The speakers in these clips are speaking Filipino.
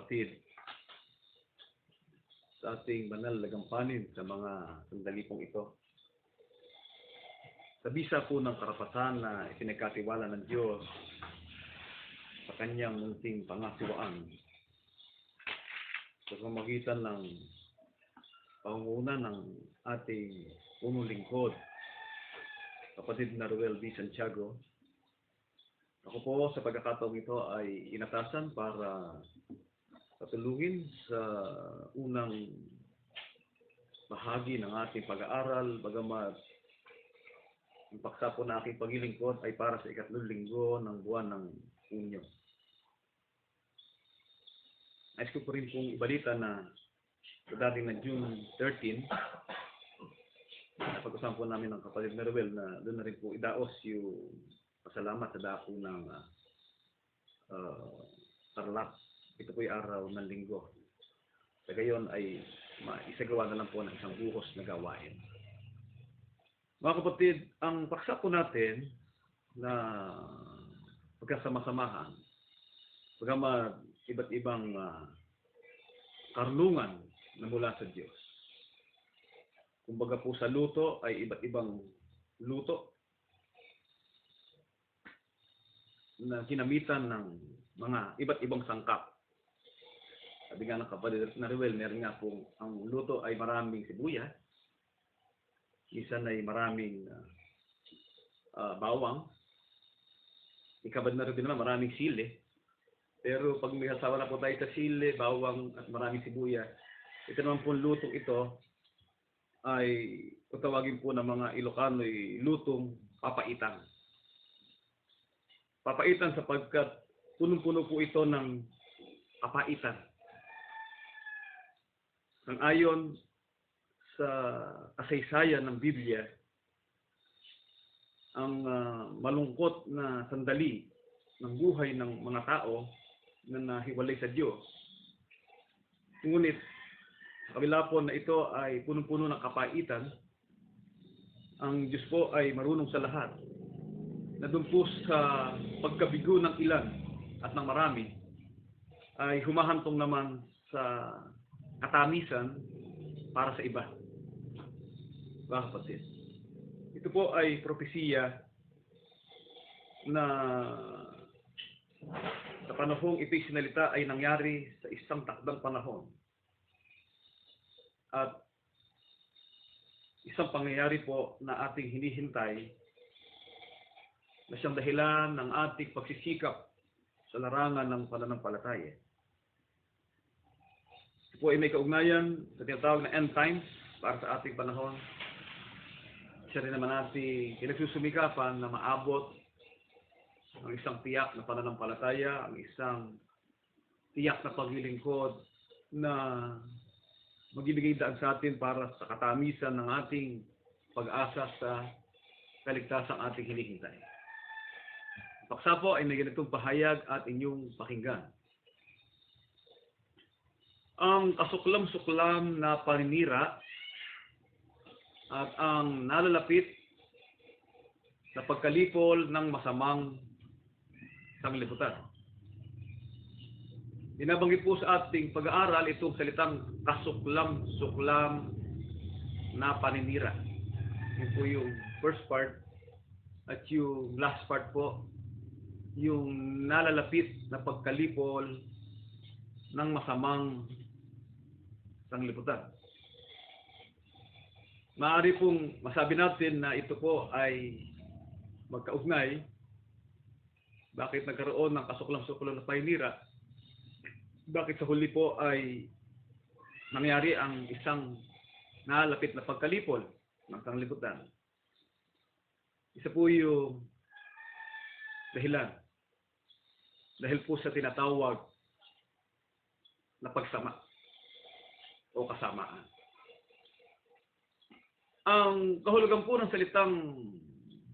kapatid, sa ating banal na gampanin sa mga sandali pong ito. Sa bisa po ng karapatan na ipinagkatiwala ng Diyos sa kanyang munting pangasiwaan sa pamamagitan ng pangunguna ng ating punong lingkod, kapatid na Ruel B. Santiago. Ako po sa pagkakataong ito ay inatasan para patulungin sa unang bahagi ng ating pag-aaral, bagamat ang paksa po na aking paglilingkod ay para sa ikatlong linggo ng buwan ng Hunyo. Nais ko po rin pong ibalita na sa dating na June 13, napag-usapan po namin ng kapatid na Ruel na doon na rin po idaos yung pasalamat sa dako ng Tarlac. Ito po yung araw ng linggo. Sa gayon ay isagawa na lang po ng isang buhos na gawain. Mga kapatid, ang paksa po natin na pagkasama-samahan, bagamat iba't ibang karunungan na mula sa Diyos. Kumbaga po sa luto ay iba't ibang luto na ginamitan ng mga iba't ibang sangkap. Sabi nga ng kapatid na Ruel, meron nga po ang luto ay maraming sibuyas, minsan ay maraming bawang, ikabad na rin naman maraming sili. Pero pag may asawa na po tayo sa sili, bawang at maraming sibuyas, ito naman po lutong ito ay tawagin po ng mga Ilocano ay lutong papaitan. Papaitan sapagkat punong-puno po ito ng kapaitan. Ang ayon sa kasaysayan ng Biblia, ang malungkot na sandali ng buhay ng mga tao na nahiwalay sa Diyos. Ngunit, sa kabila po na ito ay punong-puno ng kapaitan, ang Diyos po ay marunong sa lahat. Na doon po sa pagkabigo ng ilan at ng marami, ay humahantong naman sa katamisan para sa iba. Mga kapatid, ito po ay propesiya na sa panahong ito'y sinalita ay nangyari sa isang takdang panahon. At isang pangyayari po na ating hinihintay na siyang dahilan ng ating pagsisikap sa larangan ng pananampalataya. Ito po ay may kaugnayan sa tinatawag na end times para sa ating panahon. Siya rin naman natin pinagsusumikapan na maabot ang isang tiyak na pananampalataya, ang isang tiyak na paglilingkod na magbibigay daan sa atin para sa katamisan ng ating pag-asa sa kaligtasang ating hinihintay. Paksa po ay may ganitong pahayag at inyong pakinggan. Ang kasuklam-suklam na paninira at ang nalalapit na pagkalipol ng masamang sanglibutan. Binabanggit po sa ating pag-aaral itong salitang kasuklam-suklam na paninira. Yun po yung first part at yung last part po, yung nalalapit na pagkalipol ng masamang sanglibutan. Maaari pong masabi natin na ito po ay magkaugnay. Bakit nagkaroon ng kasuklam-suklam na paninira? Bakit sa huli po ay nangyari ang isang nalalapit na pagkalipol ng sanglibutan? Isa po yung dahilan. Dahil po sa tinatawag na pagsama o kasamaan. Ang kahulugan po ng salitang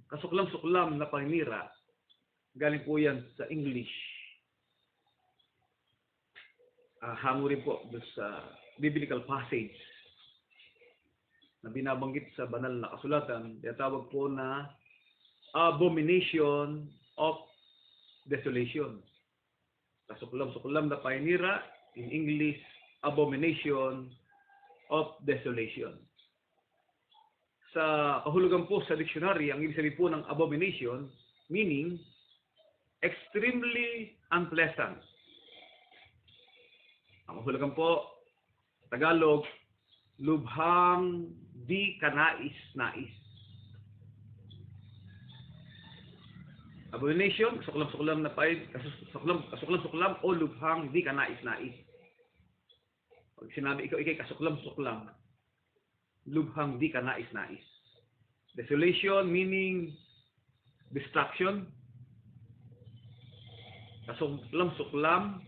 kasuklam-suklam na paninira, galing po yan sa English. Hango rin po sa biblical passage na binabanggit sa banal na kasulatan, tinatawag po na abomination of desolation. Kasuklam-suklam na paninira In English, abomination of desolation. Sa kahulugan po sa dictionary, ang ibig sabihin po ng abomination, meaning extremely unpleasant. Ang kahulugan po, Tagalog, lubhang di kanais-nais. Abomination, suklam-suklam na paid, kasuklam-suklam o lubhang di kanais-nais. Pag sinabi ikaw ikay kasuklam-suklam, lubhang di kanais-nais. Desolation meaning destruction. Kasuklam-suklam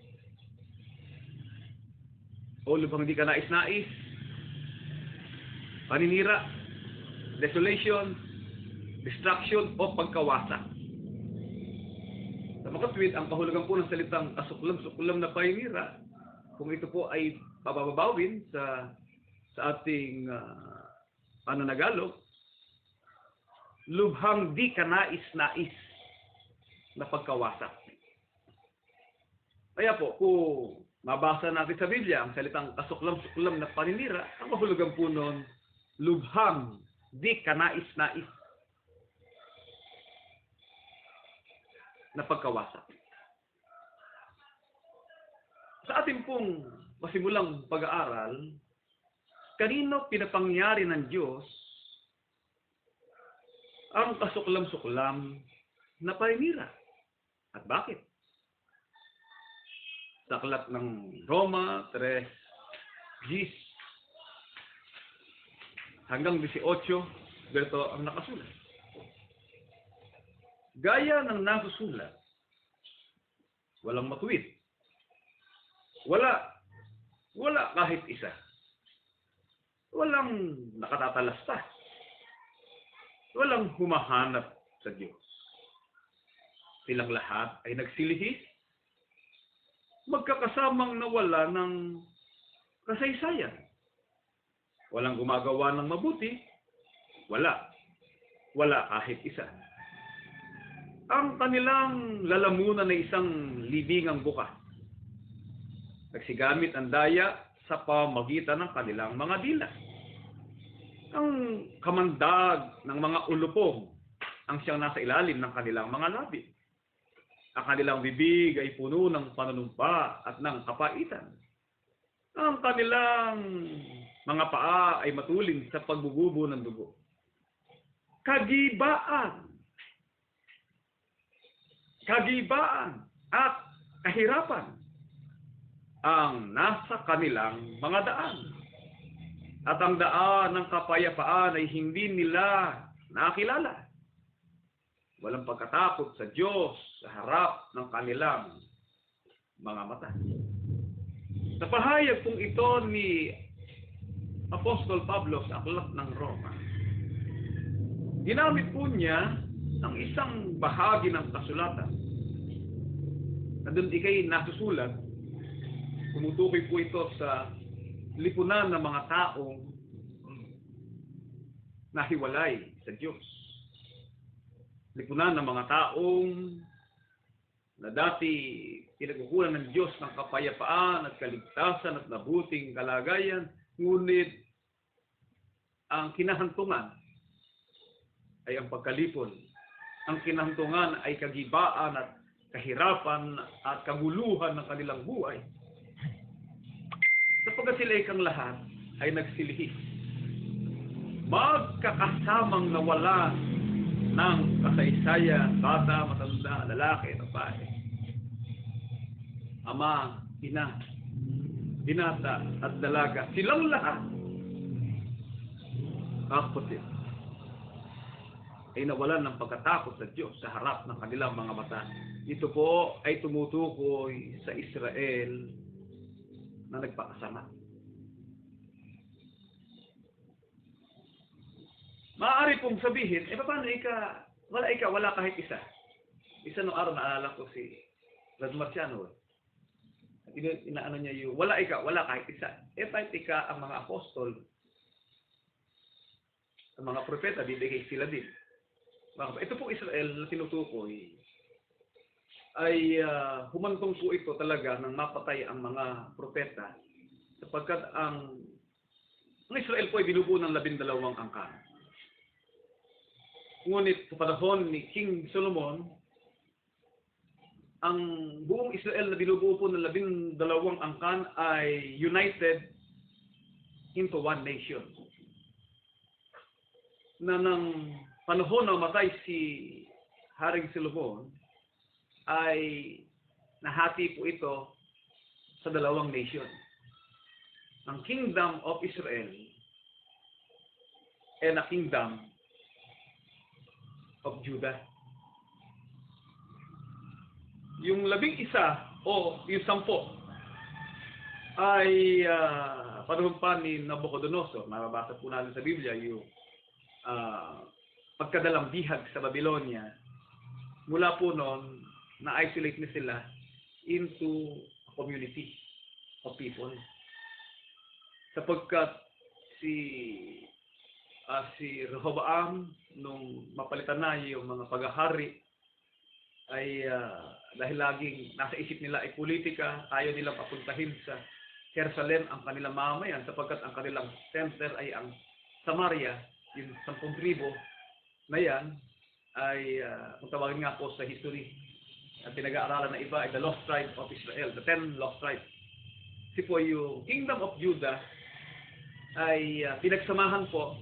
o lubhang di kanais-nais. Paninira, desolation, destruction o pagkawasak. Sa makatwid, ang kahulugan po ng salitang kasuklam-suklam na paninira, kung ito po ay pababawin sa ating Nagalog, lubhang di kanais-nais na pagkawasak. Kaya po, kung mabasa natin sa Biblia ang salitang kasuklam-suklam na paninira, ang kahulugan po nun, lubhang di kanais-nais na pagkawasak. Sa ating pong masimulang pag-aaral, kanino pinapangyari ng Diyos ang kasuklam-suklam na paninira? At bakit? Sa aklat ng Roma 3:10 hanggang 18, ganito ang nakasulat. Gaya ng nasusulat, walang matuwid. Wala kahit isa. Walang nakatatalastas. Walang humahanap sa Diyos. Silang lahat ay nagsilihis, magkakasamang nawala ng kasaysayan. Walang gumagawa ng mabuti. Wala kahit isa. Ang kanilang lalamunan ay isang libingang bukas. Nagsigamit ang daya sa pamagitan ng kanilang mga dila. Ang kamandag ng mga ulupong ang siyang nasa ilalim ng kanilang mga labi. Ang kanilang bibig ay puno ng panunumpa at ng kapaitan. Ang kanilang mga paa ay matulin sa pagbububo ng dugo. Kagibaan at kahirapan ang nasa kanilang mga daan. At ang daan ng kapayapaan ay hindi nila nakilala. Walang pagkatakot sa Diyos sa harap ng kanilang mga mata. Sa pahayag kung ito ni Apostol Pablo sa aklat ng Roma, ginamit po niya ang isang bahagi ng kasulatan. Na doon ikay nasusulat, tumutukoy po ito sa lipunan ng mga taong nahiwalay sa Diyos. Lipunan ng mga taong na dati pinagkukunan ng Diyos ng kapayapaan at kaligtasan at mabuting kalagayan, ngunit ang kinahantungan ay ang pagkalipon. Ang kinahantungan ay kagibaan at kahirapan at kaguluhan ng kanilang buhay. Sapagkat sila ikang lahat ay nagsilihis. Magkakasamang nawala ng kasaysayan, bata, matanda, lalaki, babae. Ama, ina, binata at dalaga, silang lahat kapatid ay nawalan ng pagkatakot sa Diyos sa harap ng kanilang mga mata. Ito po ay tumutukoy sa Israel na nagpakasama. Maaari pong sabihin, paano wala kahit isa. Isa nung araw naalala ko si Brad Marciano. Inaano niya yung, wala kahit isa. Kahit ang mga apostol, ang mga propeta, bibigay sila din. Ito pong Israel na tinutukoy ay humantong po ito talaga ng mapatay ang mga propeta sapagkat ang Israel po ay binubuo ng 12 angkan. Ngunit sa panahon ni King Solomon, ang buong Israel na binubuo po ng 12 angkan ay united into one nation. Na ng panahon na matay si Haring Solomon, ay nahati po ito sa 2 nation. Ang Kingdom of Israel and the Kingdom of Judah. Yung 11 o yung 10 ay panahon pa ni Nabucodonosor. Mababasa po natin sa Biblia yung pagkadalang bihag sa Babylonia. Mula po noon, na-isolate na sila into a community of people. Sapagkat si Rehoboam, nung mapalitan na yung mga paghahari, ay dahil laging nasa isip nila ay politika, ayaw nilang papuntahin sa Jerusalem ang kanilang mamamayan sapagkat ang kanilang center ay ang Samaria, yung 10 tribo na yan, ay kung tawagin nga po sa history at pinag-aaralan na iba ay the lost tribe of Israel, the 10 lost tribes. Kasi po yung Kingdom of Judah ay pinagsamahan po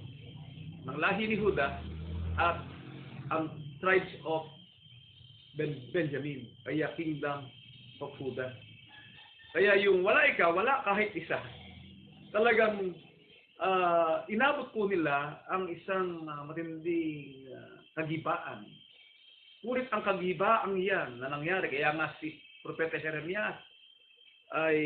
ng lahi ni Judah at ang tribes of Benjamin, kaya Kingdom of Judah. Kaya yung wala kahit isa. Talagang inabot po nila ang isang matinding kagibaan. Ngunit ang kagibaang yan na nangyari, kaya nga si Propeta Jeremias ay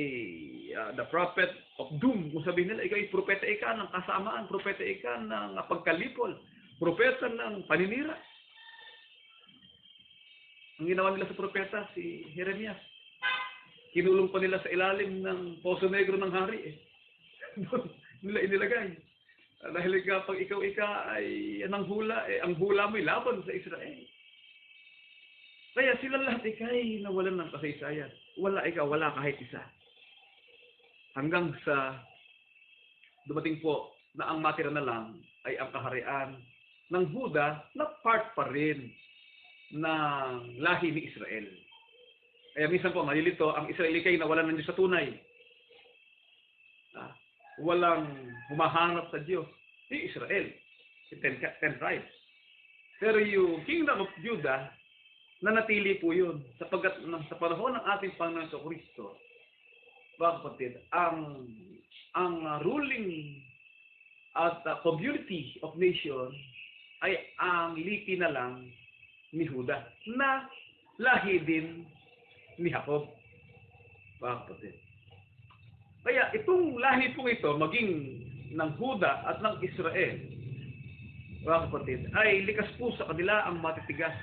the prophet of doom. Kung sabihin nila, ikaw ay propeta ika ng kasamaan, propeta ika ng pagkalipol, propeta ng paninira. Ang ginawa nila sa propeta, si Jeremias, kinulong pa nila sa ilalim ng Poso Negro ng hari. Doon nila inilagay. Dahil kapag ikaw ay ang hula mo ay laban sa Israel. Kaya sila lahat ay nawalan ng kasaysayan. Wala kahit isa. Hanggang sa dumating po na ang matira na lang ay ang kaharian ng Huda na part pa rin ng lahi ni Israel. Kaya minsan po malilito, ang Israelikay nawalan ng Diyos sa tunay. Walang humahanap sa Diyos. Si Israel, si 10 tribes. Pero yung Kingdom of Judah, nanatili po yun. Sapagkat sa panahon ng ating Panginoon sa Kristo, mga kapatid, ang ruling at community of nation ay ang lipi na lang ni Judah na lahi din ni Jacob. Mga kapatid. Kaya itong lahi pong ito, maging ng Judah at ng Israel, mga kapatid, ay likas po sa kanila ang matitigas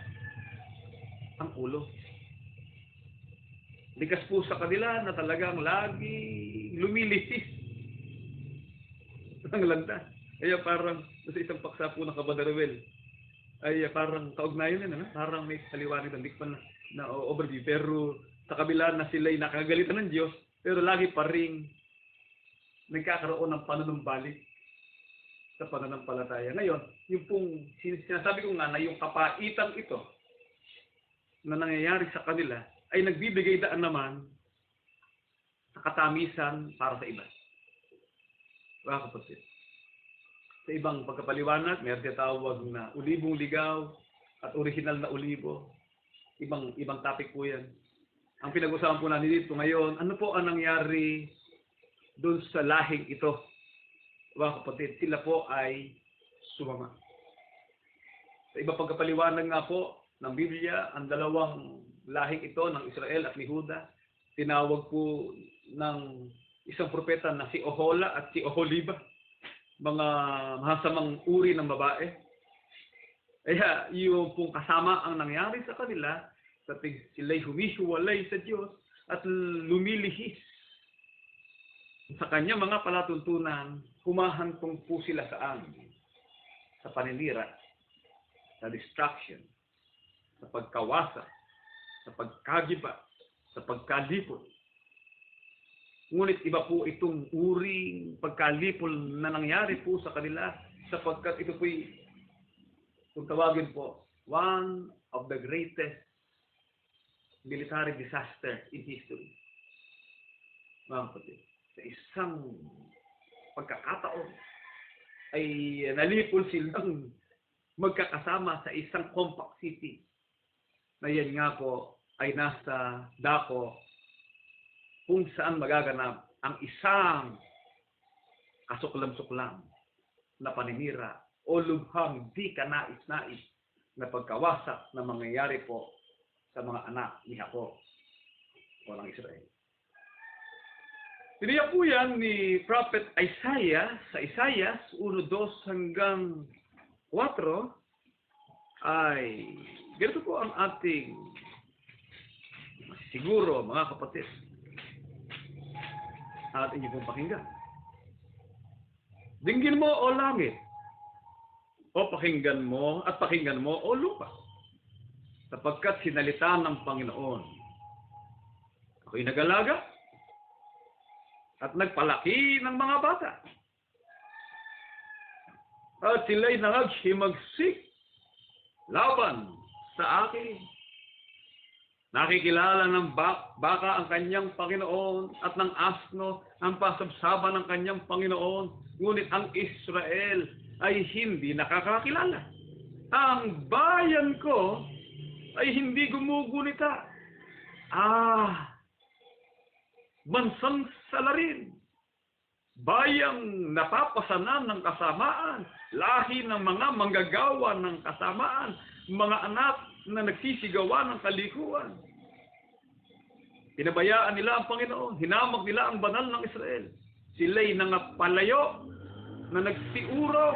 ang ulo. Likas po sa kanila na talagang lagi lumilipis ang landas. Kaya parang sa isang paksa po ng Kabadarawel, ay parang kaugnayan na, parang may kaliwanag ng dikpan na overview. Pero sa kabila na sila'y nakagalitan ng Diyos, pero lagi pa rin nagkakaroon ng panunumbalik sa pananampalataya. Ngayon, yung pong sinasabi ko nga na yung kapaitan ito na nangyayari sa kanila ay nagbibigay daan naman sa katamisan para sa iba. Mga kapatid. Sa ibang pagkapaliwanag, may tinatawag na ulibong ligaw at original na ulibo. Ibang topic po yan. Ang pinag-usapan po natin dito ngayon, ano po ang nangyari doon sa lahing ito? Mga kapatid, sila po ay sumama. Sa ibang pagkapaliwanag nga po ng Biblia, ang dalawang lahing ito ng Israel at ni Judah, tinawag po ng isang propeta na si Ohola at si Oholiba, mga mahasamang uri ng babae. Kaya yung pong kasama ang nangyari sa kanila, sila'y humihiwalay sa Diyos at lumilihis sa kanya mga palatuntunan, humahantong po sila saan? Sa paninira, sa destruction, sa pagkawasa, sa pagkagiba, sa pagkalipol. Ngunit iba po itong uring pagkalipol na nangyari po sa kanila sapagkat ito po'y, kung tawagin po, one of the greatest military disaster in history. Mga kapatid, sa isang pagkakataon ay nalipol silang magkakasama sa isang compact city na yan nga po ay nasa dako kung saan magaganap ang isang kasuklam-suklam na paninira o lubhang di kanais-nais na pagkawasak na mangyayari po sa mga anak ni Jacob o ng Israel. Tiniyak po yan ni Prophet Isaiah sa Isaiah 1:2 hanggang 4 ay ganito po ang ating siguro mga kapatid at inyo pong pakinggan. Dinggin mo o langit, o pakinggan mo at pakinggan mo o lupa, sapagkat sinalita ng Panginoon. Ako'y nag-alaga at nagpalaki ng mga bata. At sila'y nangaghimagsik laban sa akin. Nakikilala ng baka ang kanyang Panginoon at ng asno ang pasabsaba ng kanyang Panginoon. Ngunit ang Israel ay hindi nakakakilala. Ang bayan ko ay hindi gumugunita. Bansang salarin. Bayang napapasanan ng kasamaan. Lahi ng mga manggagawa ng kasamaan. Mga anak na nagsisigawan ng kalikuan. Pinabayaan nila ang Panginoon. Hinamag nila ang banal ng Israel. Sila'y nangapalayo na nagsiuro.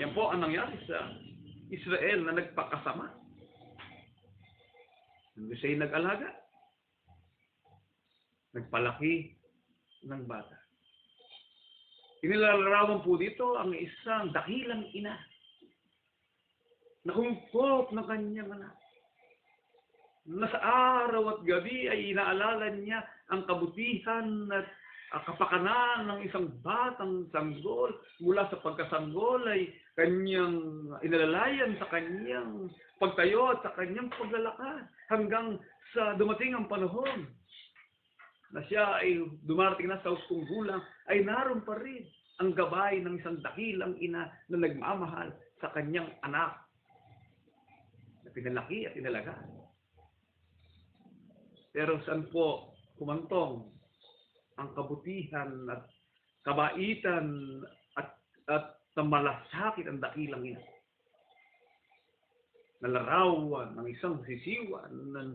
Yan po ang nangyari sa Israel na nagpakasama. Nandun siya'y nag-alaga. Nagpalaki ng bata. Inilalarawan po dito ang isang dakilang ina na humukop ng kanyang anak. Na sa araw at gabi ay inaalala niya ang kabutihan at kapakanan ng isang batang sanggol. Mula sa pagkasanggol ay kanyang inalalayan sa kanyang pagtayo at sa kanyang paglalakad hanggang sa dumating ang panahon na siya ay dumarating na sa hustong gulang, ay naroon pa rin ang gabay ng isang dakilang ina na nagmamahal sa kanyang anak na pinalaki at inalagaan. Pero saan po kumantong ang kabutihan at kabaitan at malasakit ang dakilang ina? Nalarawan ng isang sisiwan na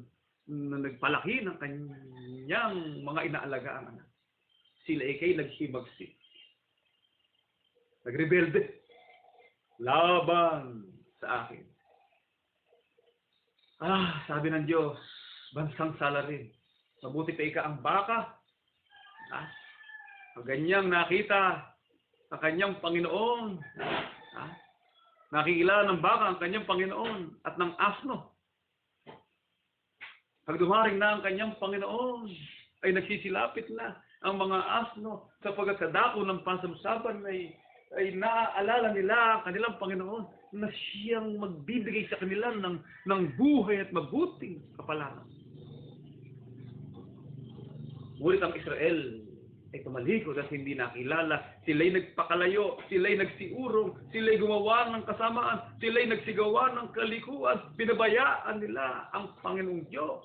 nagpalaki ng kanyang mga inaalagaan anak. Sila ay kay naghimagsik. Nagrebelde. Laban sa akin. Sabi ng Diyos, bansang salarin. Mabuti pa ika ang baka. Ang ganyang nakita sa kanyang Panginoon. Nakikilala ng baka ang kanyang Panginoon at ng asno. Pag dumaring na ang kanyang Panginoon, ay nagsisilapit na ang mga asno sapagkat sa dako ng pasamsaban ay naaalala nila ang kanilang Panginoon na siyang magbibigay sa kanila ng buhay at mabuting kapalaran. Ngunit ang Israel ay tumalikod at hindi nakilala. Sila'y nagpakalayo, sila'y nagsiurong, sila'y gumawa ng kasamaan, sila'y nagsigawa ng kalikuan. Pinabayaan nila ang Panginoong Diyos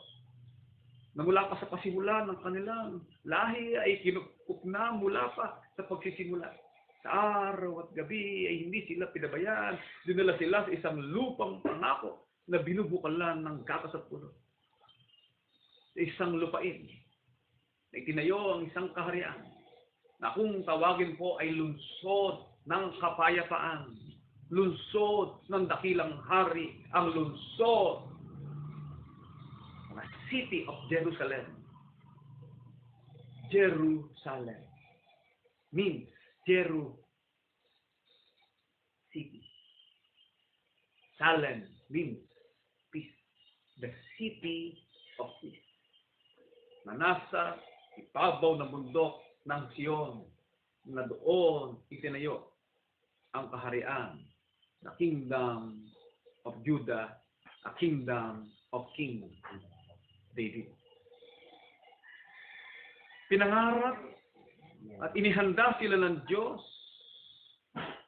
na mula pa sa pasimula ng kanilang lahi ay kinukuk na mula pa sa pagsisimula. Sa araw at gabi ay hindi sila pinabayaan. Dinala sila sa isang lupang pangako na binubukalan ng gatas at puno. Sa isang lupain na itinayo ang isang kaharian na kung tawagin po ay lungsod ng kapayapaan, lungsod ng dakilang hari, ang lungsod ng City of Jerusalem. Jerusalem means Jeru City. Salem means peace. the city of peace, na nasa ibabaw ng bundok ng Sion, na doon itinayo ang kaharian, the kingdom of Judah, a kingdom of King David. Pinangarap at inihanda sila ng Diyos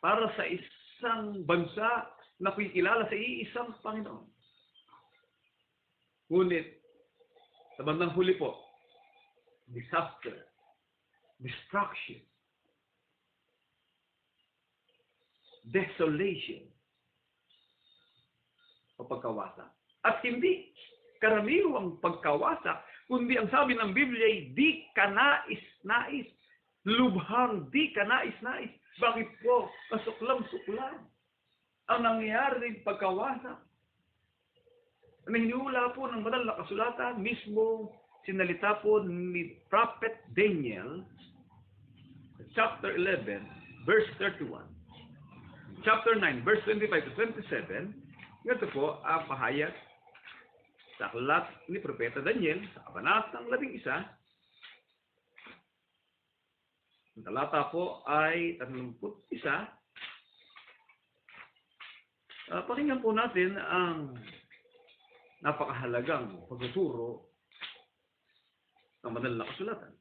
para sa isang bansa na kikilala sa iisang Panginoon. Ngunit, sa bandang huli po, disaster, destruction, desolation, o pagkawasak. At hindi karaniwang pagkawasak, kundi ang sabi ng Biblia ay di kanais-nais, lubhang di kanais-nais. Bakit po? Kasuklam-suklam ang nangyaring pagkawasak. Naniniwala po ng banal na kasulatan, mismo sinalita po ni Prophet Daniel, chapter 11, verse 31. Chapter 9, verse 25 to 27, ito po ang pahayag sa aklat ni Propeta Daniel sa kabanatang 11. Ang talata po ay 31. Pakinggan po natin ang napakahalagang pagtuturo ng banal na kasulatan.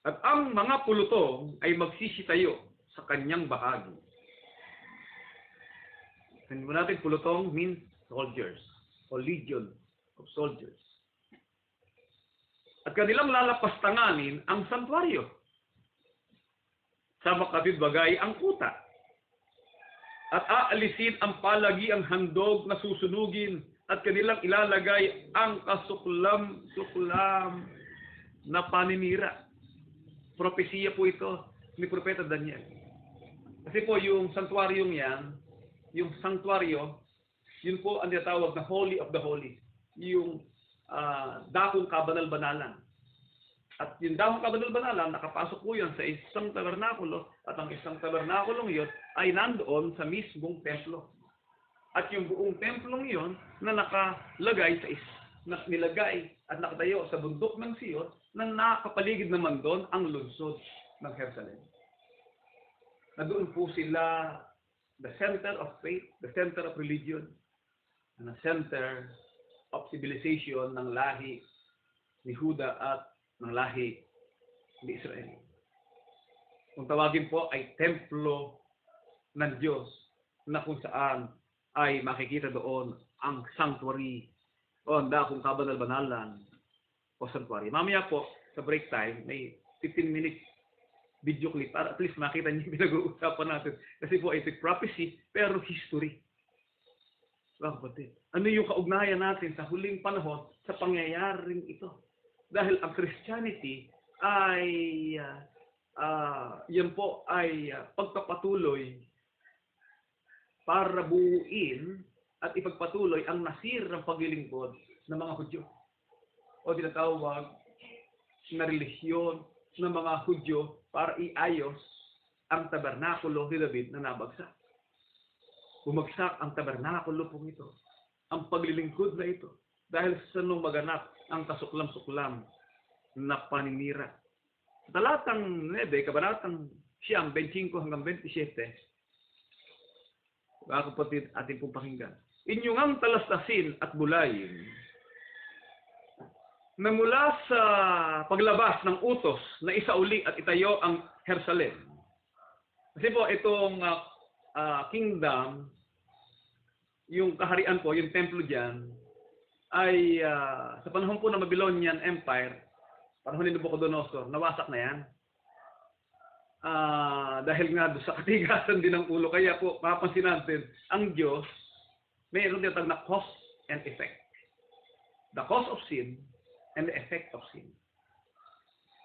At ang mga pulutong ay magsisitayo sa kanyang bahagi. Sabihin mo natin, pulutong means soldiers o legion of soldiers. At kanilang lalapastanganin ang santuaryo. Sa makabibagay ang kuta. At aalisin ang palagiang handog na susunugin at kanilang ilalagay ang kasuklam-suklam na paninira. Propesiya po ito ni Propeta Daniel. Kasi po yung santuaryong yan, yung santuaryo, yun po ang tinatawag na Holy of the Holy. Yung dakong kabanal-banalan. At yung dakong kabanal-banalan, nakapasok po yan sa isang tabernakulo, at ang isang tabernakulong yun ay nandoon sa mismong templo. At yung buong templong yun na nakalagay na nilagay at nakatayo sa bundok ng Sion, na nakapaligid naman doon ang lungsod ng Jerusalem. Na doon po sila, the center of faith, the center of religion, and the center of civilization ng lahi ni Juda at ng lahi ni Israel. Kung tawagin po ay templo ng Diyos, na kung saan ay makikita doon ang sanctuary o ang dakong kabanal-banalan o sanctuary. Mamaya po, sa break time, may 15 minutes video clip para at least makita niyo yung pinag-uusapan natin. Kasi po, ito prophecy, pero history. Mga kapatid, ano yung kaugnayan natin sa huling panahon sa pangyayaring ito? Dahil ang Christianity ay, yan po ay pagpapatuloy para buuin at ipagpatuloy ang nasirang paglilingkod ng mga Hudyo. O tinatawag na relihiyon ng mga Hudyo para iayos ang tabernakulo ni David na nabagsak. Bumagsak ang tabernakulo po ito. Ang paglilingkod na ito. Dahil sa nung maganap ang kasuklam-suklam na paninira. Sa talatang 9, kabanatang 25 hanggang 27, mga kapatid, ating pong pakinggan. Inyong ang talastasin at bulayin na mula sa paglabas ng utos na isauli at itayo ang Jerusalem. Kasi po itong kingdom, yung kaharian po, yung templo dyan, ay sa panahon po ng Babylonian Empire, panahon ni Nabucodonosor, nawasak na yan. Dahil nga doon sa katigasan din ng ulo. Kaya po, mapapansin natin, ang Diyos, mayroon tinatawag na cause and effect. The cause of sin and the effect of sin.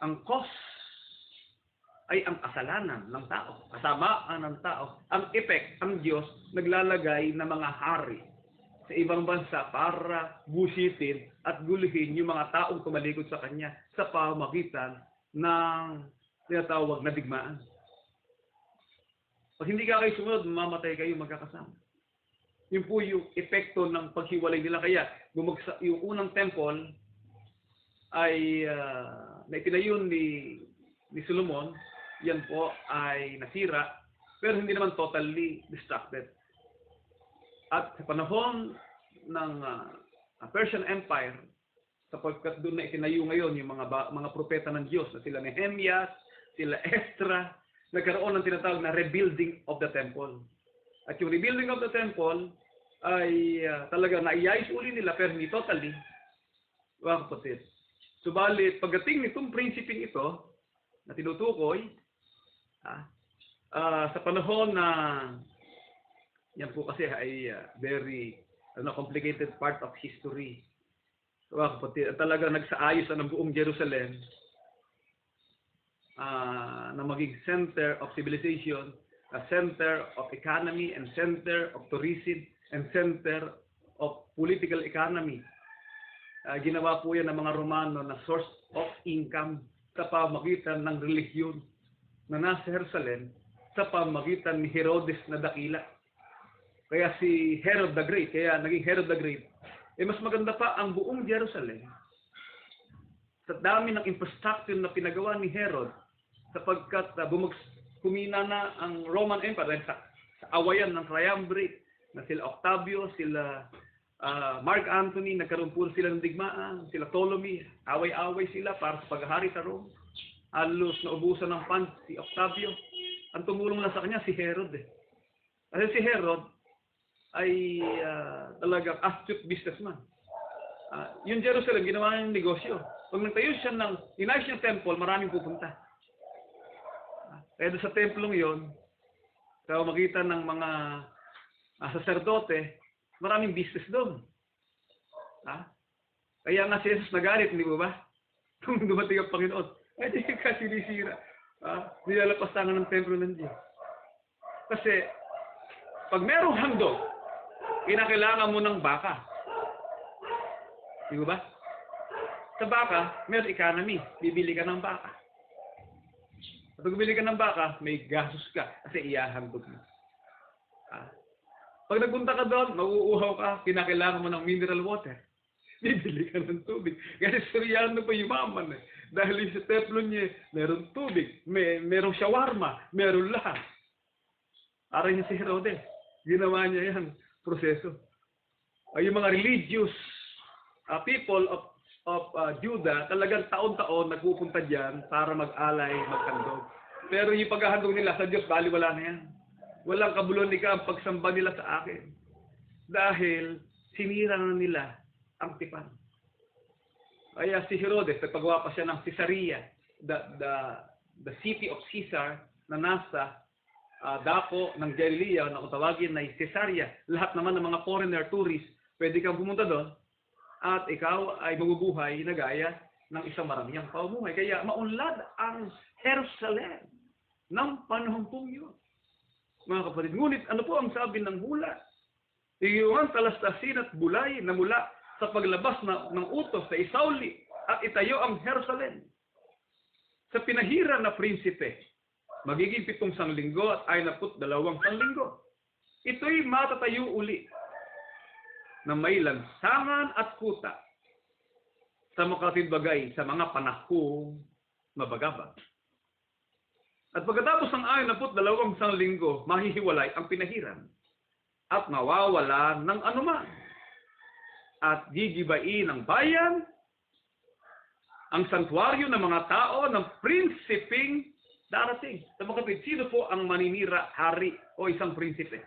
Ang cause ay ang kasalanan ng tao, kasamaan ng tao. Ang effect, ang Diyos, naglalagay ng mga hari sa ibang bansa para busitin at gulihin yung mga taong tumalikod sa Kanya sa pamamagitan ng tinatawag na digmaan. Pag hindi ka kayo sumunod, mamatay kayo magkakasama. Yun po yung epekto ng paghiwalay nila. Kaya bumagsak yung unang temple ay na itinayo ni Solomon, yan po ay nasira, pero hindi naman totally destructed. At sa panahon ng Persian Empire, sapagkat doon na itinayo ngayon yung mga propeta ng Diyos na sila Nehemias, sila Esdra, nagkaroon ng tinatawag na rebuilding of the temple. At yung rebuilding of the temple ay talaga naiayos uli nila pero hindi totally. Mga kapatid. Subalit, pagdating nitong prinsipeng ito na tinutukoy, sa panahon na yan po kasi ay very complicated part of history. Mga kapatid, talaga nagsaayos ng buong Jerusalem na maging center of civilization, a center of economy, and center of tourism, and center of political economy. Ginawa po yan ng mga Romano na source of income sa pamagitan ng relihiyon na nasa Jerusalem sa pamagitan ni Herodes na dakila. Kaya si Herod the Great, kaya naging Herod the Great, mas maganda pa ang buong Jerusalem sa dami ng infrastructure na pinagawa ni Herod sapagkat kumina na ang Roman Empire sa awayan ng triumvirate na sila Octavio, sila Mark Antony, nagkaroon po sila ng digmaan, sila Ptolemy, away-away sila para sa paghahari sa Rome. Halos naubusan ng funds si Octavio. Ang tumulong lang sa kanya si Herod. Kasi si Herod ay talagang astute businessman. Yung Jerusalem, ginawa niyang negosyo. Pag nagtayo siya inayos niyang temple, maraming pupunta. Kaya sa templong yon, sa magitan ng mga saserdote, maraming business doon. Kaya nga si Jesus nagalit, hindi ba? Kung dumating ang Panginoon, ay di ka sinisira. Nilalapastangan ng templo ng Diyos. Kasi, pag merong handog, kinakailangan mo ng baka. Di ba? Sa baka, merong economy. Bibili ka ng baka. At pag bibili ka ng baka, may gastos ka kasi iyahandog mo. Pag nagpunta ka doon, mauuhaw ka, kinakailangan mo ng mineral water. Bibili ka ng tubig. Kasi Suryano pa yumaman eh. Dahil sa templo niya, meron tubig, merong shawarma, meron lahat. Para niya si Herodes. Ginawa niya yan, proseso. Yung mga religious people of Judah, talagang taon-taon nagpupunta diyan para mag-alay, maghandog. Pero yung paghahandog nila sa Diyos, baliwala na yan. Walang kabulunika ang pagsamba nila sa akin. Dahil sinira na nila ang tipan. Kaya si Herodes, nagpagawa pa siya ng Caesarea, the city of Caesar na nasa dako ng Galilea na kung tawagin na Caesarea. Lahat naman ng mga foreigner, tourist, pwede kang pumunta doon at ikaw ay mabubuhay na gaya ng isang maramihang pamumuhay. Kaya maunlad ang Jerusalem ng panahon pong yun. Mga kapatid, ngunit ano po ang sabi ng hula? Iyuang talastasin at bulay na mula sa paglabas ng utos sa isauli at itayo ang Jerusalem. Sa pinahira na prinsipe, magiging 7 sanglinggo at 42 sanglinggo. Ito'y matatayo uli na may lansangan at kuta sa makatibagay sa mga panahong mabagabag. At pagkatapos ng 42 sanglinggo, mahihiwalay ang pinahiran at mawawala ng anuman. At gigibain ang bayan, ang santuaryo ng mga tao ng prinsipeng darating. Sa mga kapatid, sino po ang maninira, hari o isang prinsipe?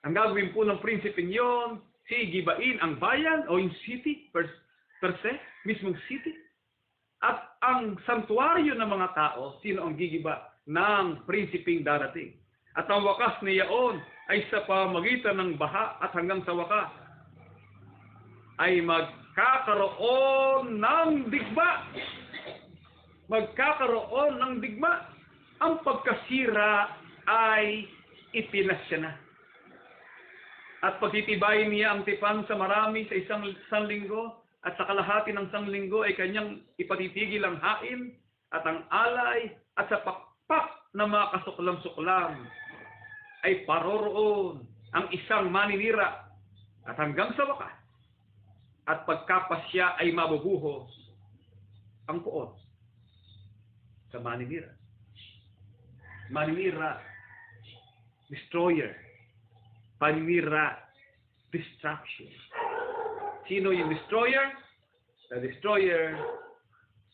Ang gagawin po ng prinsipeng yon, gigibain ang bayan o yung city per se, mismong city. At ang santuaryo ng mga tao, sino ang gigiba ng prinsipeng darating? At ang wakas niyaon ay sa pamagitan ng baha at hanggang sa wakas ay magkakaroon ng digma. Magkakaroon ng digma. Ang pagkasira ay ipinasya na. At pagtitibayin niya ang tipan sa marami sa isang sanlinggo at sa kalahati ng sanlinggo ay kanyang ipatitigil ang hain at ang alay at sa pakpak na mga kasuklam-suklam ay paroroon ang isang maninira at hanggang sa wakas at pagkapasya ay mabubuhos ang puot sa maninira. Maninira, destroyer. Paninira, destruction. Sino yung destroyer? The destroyer,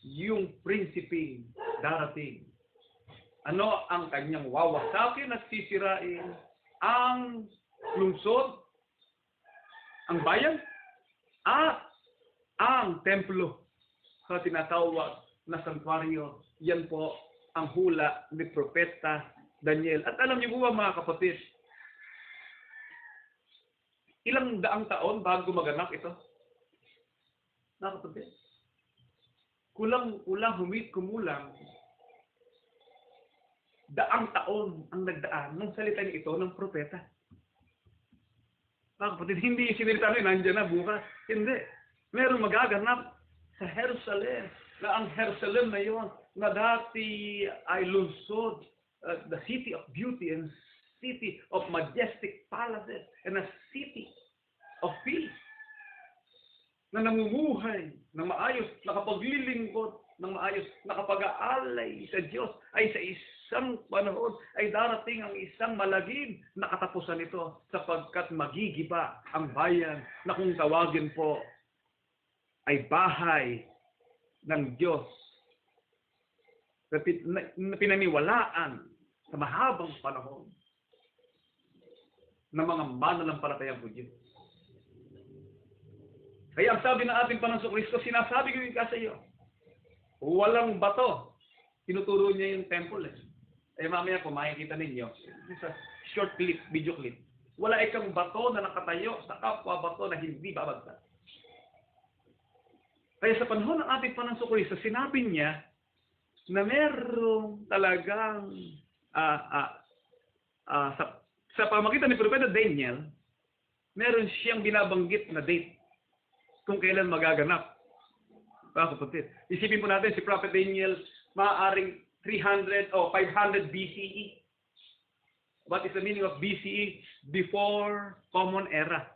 yung prinsipeng darating. Ano ang kanyang wawasakin at sisirain? Ang lungsod, ang bayan, at ang templo sa tinatawag na santuario. Yan po ang hula ni Propeta Daniel. At alam niyo po ba mga kapatid, ilang daang taon bago maganap ito? Mga kapatid, kumulang, daang taon ang nagdaan ng salita ito ng propeta. Mga kapatid, hindi sinilita nyo, nandiyan na bukas. Hindi. Meron magaganap sa Jerusalem. Na ang Jerusalem na yun, na dati ay lungsod, the city of beauty and city of majestic palaces and a city of peace. Na namumuhay ng maayos, nakapaglilingkod ng maayos, nakapag-aalay sa Diyos, ay sa isang panahon ay darating ang isang malagim na katapusan nito sapagkat magigiba ang bayan na kung tawagin po ay bahay ng Diyos na pinaniwalaan sa mahabang panahon ng mga mananampalatayang Hudyo. Kaya ang sabi ng ating Panginoong Kristo, sinasabi ko yung sa iyo, walang bato. Tinuturo niya yung temple. Eh mamaya kung makikita ninyo, sa short clip, video clip, wala ikang bato na nakatayo sa kapwa bato na hindi babagsak. Kaya sa panahon ng ating Panginoong Kristo, sinabi niya na merong talagang sa pamagitan ni Propeta Daniel, meron siyang binabanggit na date kung kailan magaganap. Kapatid, isipin po natin si Prophet Daniel maaaring 300 o 500 BCE. What is the meaning of BCE? Before Common Era.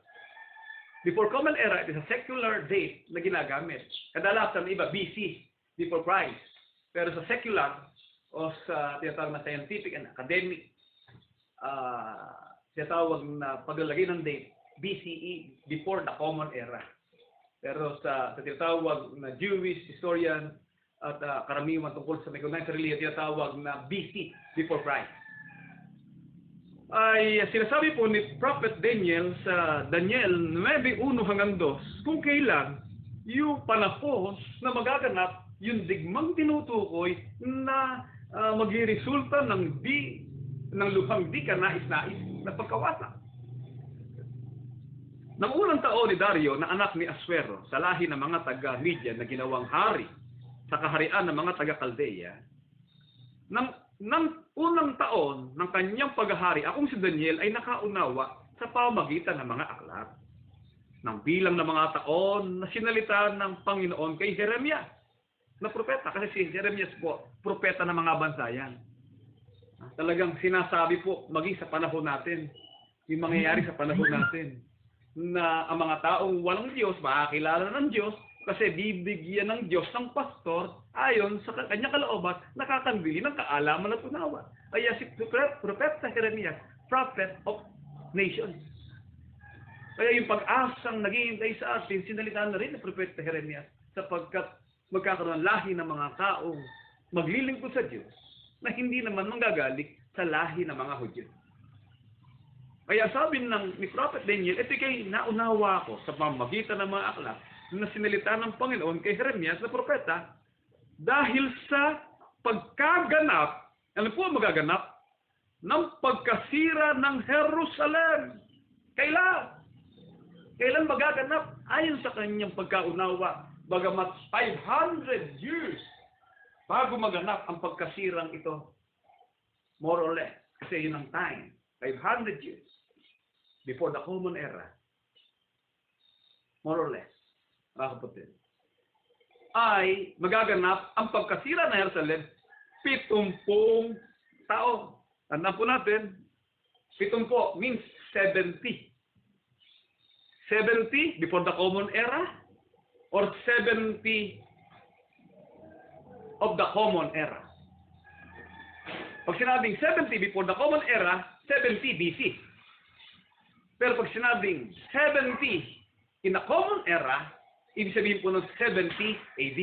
Before Common Era, it is a secular date na ginagamit. Kadalasan iba, BC, before Christ. Pero sa secular o sa tinatawag na scientific and academic, tinatawag na paglalagay ng date, BCE, before the Common Era. Pero sa tinatawag na Jewish historian at karamihan tungkol sa Mechanized religion, tinatawag na BC, before Christ. Ay sinasabi po ni Prophet Daniel sa Daniel 9:1 hanggang 2 kung kailan yung panahon na magaganap yung digmang tinutukoy na maghiresulta ng luphang di kanais-nais na pagkawasak. Nang unang taon ni Dario na anak ni Asuero sa lahi ng mga taga-Media na ginawang hari sa kaharian ng mga taga-Caldea, nang unang taon ng kanyang paghahari, akong si Daniel ay nakaunawa sa pamamagitan ng mga aklat. Nang bilang ng mga taon na sinalita ng Panginoon kay Jeremias na propeta, kasi si Jeremias po, propeta ng mga bansayan. Talagang sinasabi po maging sa panahon natin, yung mangyayari sa panahon natin, na ang mga taong walang Diyos, makakilala ng Diyos, kasi bibigyan ng Diyos ng pastor ayon sa kanyang kalooban, nakakambili ng kaalaman at unawa. Kaya si Propeta Jeremias, prophet of nations. Kaya yung pag-asang naghihintay sa atin, sinalitaan na rin ng Propeta Jeremias sapagkat magkakaroon lahi ng mga taong maglilingkod sa Diyos na hindi naman manggagaling sa lahi ng mga Hudyo. Kaya sabi ni Prophet Daniel, ito kay naunawa ko sa pamamagitan ng mga aklat na sinalita ng Panginoon kay Jeremias na propeta dahil sa pagkaganap, ano po magaganap? Ng pagkasira ng Jerusalem. Kailan? Kailan magaganap? Ayon sa kanyang pagkaunawa, bagamat 500 years bago maganap ang pagkasirang ito. More or less. Kasi yun ang time. 500 years before the Common Era. More or less. Mga kapatid. Ay magaganap ang pagkasira ng Jerusalem 70 taon. Tandaan po natin, 70 means 70. 70 before the Common Era or 70 of the Common Era. Pag sinabing 70 before the Common Era, 70 BC. Pero pag sinabing 70 in the Common Era, ibig sabihin po ng 70 AD.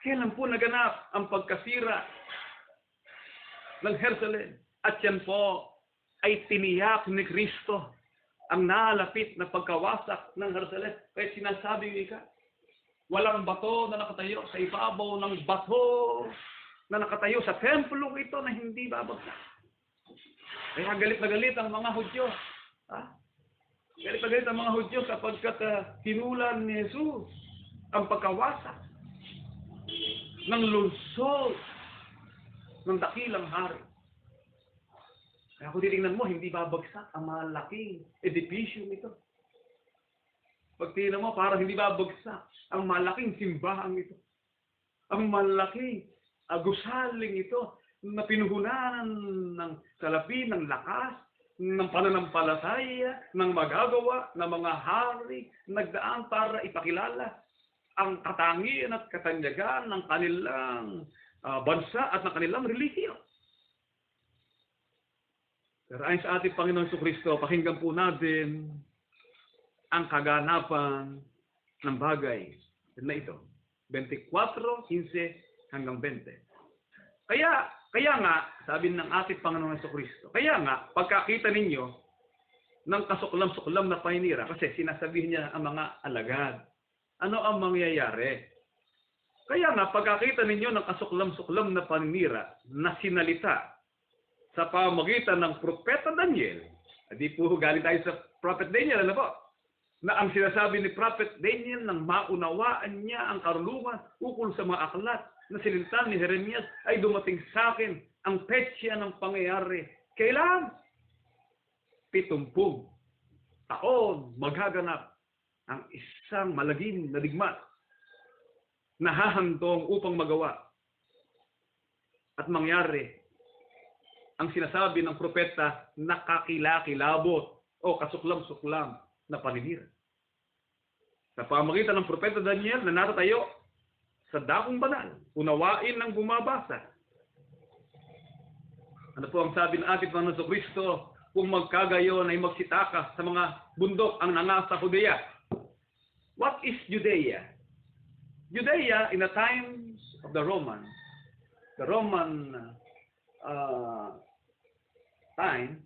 Kailan po naganap ang pagkasira ng Jerusalem? At yan po ay tiniyak ni Kristo ang nalapit na pagkawasak ng Jerusalem. Kaya sinasabi ni ka, walang bato na nakatayo sa ibabaw ng bato na nakatayo sa templo ito na hindi babagsak. Kaya galit na galit ang mga Hudyo. Galit na galit ang mga Hudyo sapagkat hinulan ni Jesus ang pagkawasak ng lungsod ng dakilang hari. Kaya kung titingnan mo, hindi babagsak ang malaking edipisyo ito. Pag tingnan mo, parang hindi babagsak ang malaking simbahan ito. Ang malaking gusaling ito na pinuhunan ng salapi, ng lakas, ng pananampalataya, ng magagawa, ng mga hari, nagdaan para ipakilala ang katangian at katanyagan ng kanilang bansa at ng kanilang relihiyon. Pero ayon sa ating Panginoon Jesucristo, pakinggan po natin ang kaganapan ng bagay na ito. 24:15 hanggang 20. Kaya nga, sabi ng ating Panginoon Jesucristo, kaya nga, pagkakita ninyo ng kasuklam-suklam na paninira, kasi sinasabihin niya ang mga alagad, ano ang mangyayari? Kaya nga, pagkakita ninyo ng kasuklam-suklam na paninira na sinalita sa pamamagitan ng Propeta Daniel, di po galing tayo sa Prophet Daniel, ano po? Na ang sinasabi ni Prophet Daniel nang maunawaan niya ang karunungan ukol sa mga aklat na sinilita ni Jeremias ay dumating sa akin ang petsa ng pangyayari. Kailan? 70 taon maghaganap ang isang malagim na digmaan na hahantong upang magawa at mangyari ang sinasabi ng propeta nakakilakilabot o kasuklam-suklam na paninira. Sa pamamagitan ng propeta Daniel na naratayo sa dakong banal, unawain ng bumabasa. Ano po ang sabi ng ating Panginoon Kristo kung magkagayon ay magsitaka sa mga bundok ang nangasa Judea? What is Judea? Judea in the times of the Roman time,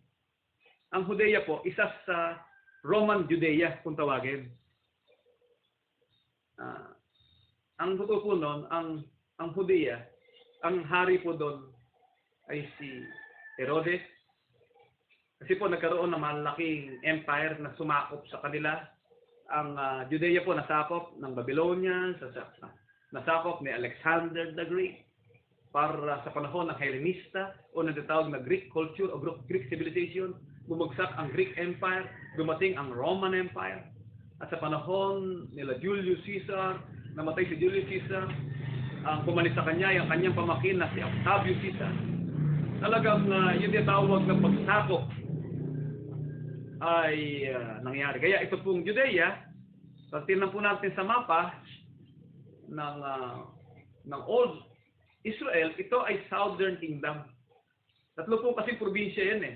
ang Judea po, isa sa Roman Judea kung tawagin. Ang totoo po nun, ang Judea, ang hari po doon ay si Herodes. Kasi po nagkaroon ng malaking empire na sumakop sa kanila. Ang Judea po nasakop ng Babylonians, nasakop ni Alexander the Great. Para sa panahon ng Hellenista o natatawag na Greek culture o Greek civilization, bumagsak ang Greek Empire, dumating ang Roman Empire. At sa panahon nila Julius Caesar, namatay si Julius Caesar, ang pumalit sa kanya, yung kanyang pamakin na si Octavius Caesar. Talagang yung tinatawag na pagsakop ay nangyari. Kaya ito pong Judea, pag tingnan po natin sa mapa ng Old Israel, ito ay Southern Kingdom. Tatlo po kasi probinsya yan eh.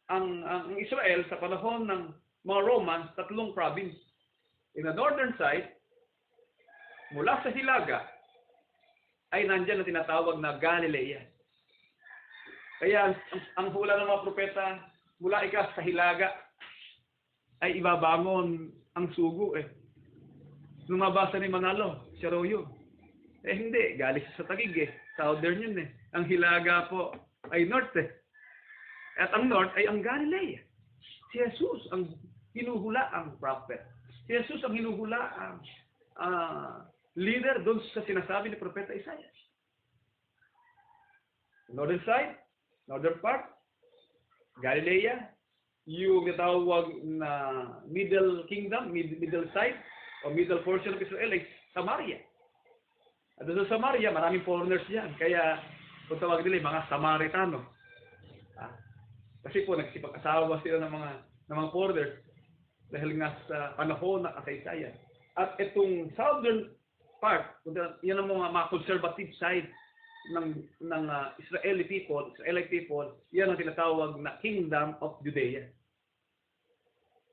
Ang Israel sa panahon ng mga Romans, tatlong province. In the northern side, mula sa Hilaga, ay nandyan na tinatawag na Galilea. Kaya ang hula ng mga propeta, mula sa Hilaga, ay ibabangon ang sugo eh. Nung mabasa ni Manalo, si Arroyo, hindi, galing sa Taguig eh. Southern yun eh. Ang Hilaga po ay north eh. At ang north ay ang Galilea. Si Jesus ang hinuhula ang prophet. Si Jesus ang hinuhula ang leader doon sa sinasabi ni Propeta Isaiah. Northern side, northern part, Galilea. Yung natawag na middle kingdom, middle side, o middle portion of Israel ay Samaria. At doon sa Samaria, maraming foreigners yan. Kaya, kung tawag nila, mga Samaritano. Kasi po nagsipag-asawa sila ng mga foreigners dahil nga sa panahon ng kasaysayan. At itong southern part, yan ang mga conservative side ng Israeli people, yan ang tinatawag na Kingdom of Judea.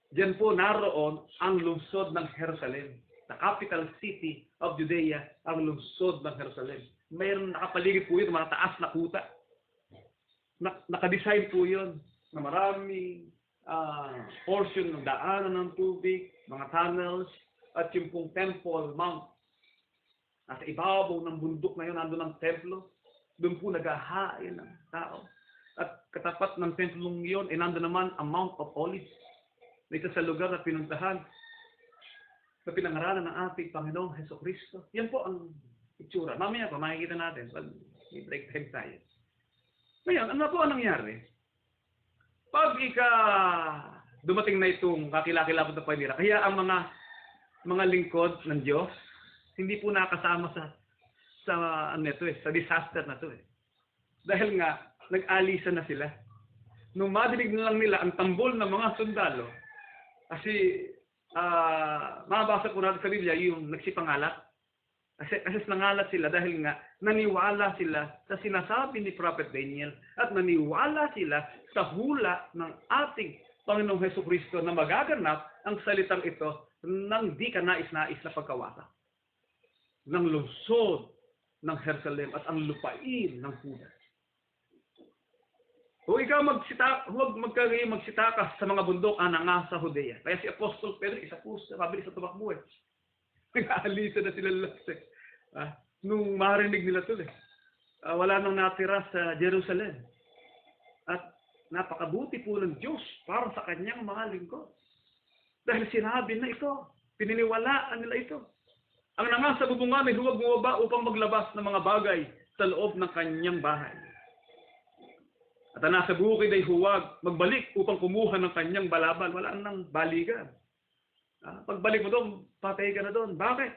Diyan po naroon ang lungsod ng Jerusalem. The capital city of Judea, ang lungsod ng Jerusalem. Mayroon nakapaligid po yun, mga taas na kuta. Nakadesign po yun na maraming portion ng daanan ng tubig, mga tunnels, at yung pong Temple Mount. Nasa ibabaw ng bundok na yun, nandun ang templo. Doon po naghahain ng tao. At katapat ng templong yun, nandun naman ang Mount of Olives. Dito sa lugar na pinuntahan sa pinangaralan ng ating Panginoong Hesukristo. Yan po ang itsura. Mamaya pa, makikita natin pag may break time tayo. Ngayon, ano po ang nangyari? Pag dumating na itong kakilakilabot na panira, kaya ang mga lingkod ng Diyos, hindi po nakasama sa disaster na to eh. Dahil nga, nag-alisa na sila. Nung madinig na lang nila ang tambol ng mga sundalo, kasi mabasa po natin sa Biblia yung nagsipangalat. Kasi nangalat sila dahil nga naniwala sila sa sinasabi ni Prophet Daniel at naniwala sila sa hula ng ating Panginoong Hesukristo na magaganap ang salitang ito ng di kanais-nais na pagkawasa ng lungsod ng Jerusalem at ang lupain ng Huda. Huwag ikaw magsitakas sa mga bundok nga sa Judea. Kaya si Apostol Pedro, isa po sa mabilis sa tumakbo eh. Nag-aalisa na sila lahat eh. Nung marinig nila ito eh. Wala nang natira sa Jerusalem. At napakabuti po ng Diyos para sa kanyang mga lingkod. Dahil sinabi na ito, pininiwalaan nila ito. Ang nangasa bubungan ay huwag bumaba upang maglabas ng mga bagay sa loob ng kanyang bahay. At ang nasa bukid ay huwag magbalik upang kumuha ng kanyang balaban. Wala nang balikan. Pagbalik mo doon, patay ka na doon. Bakit?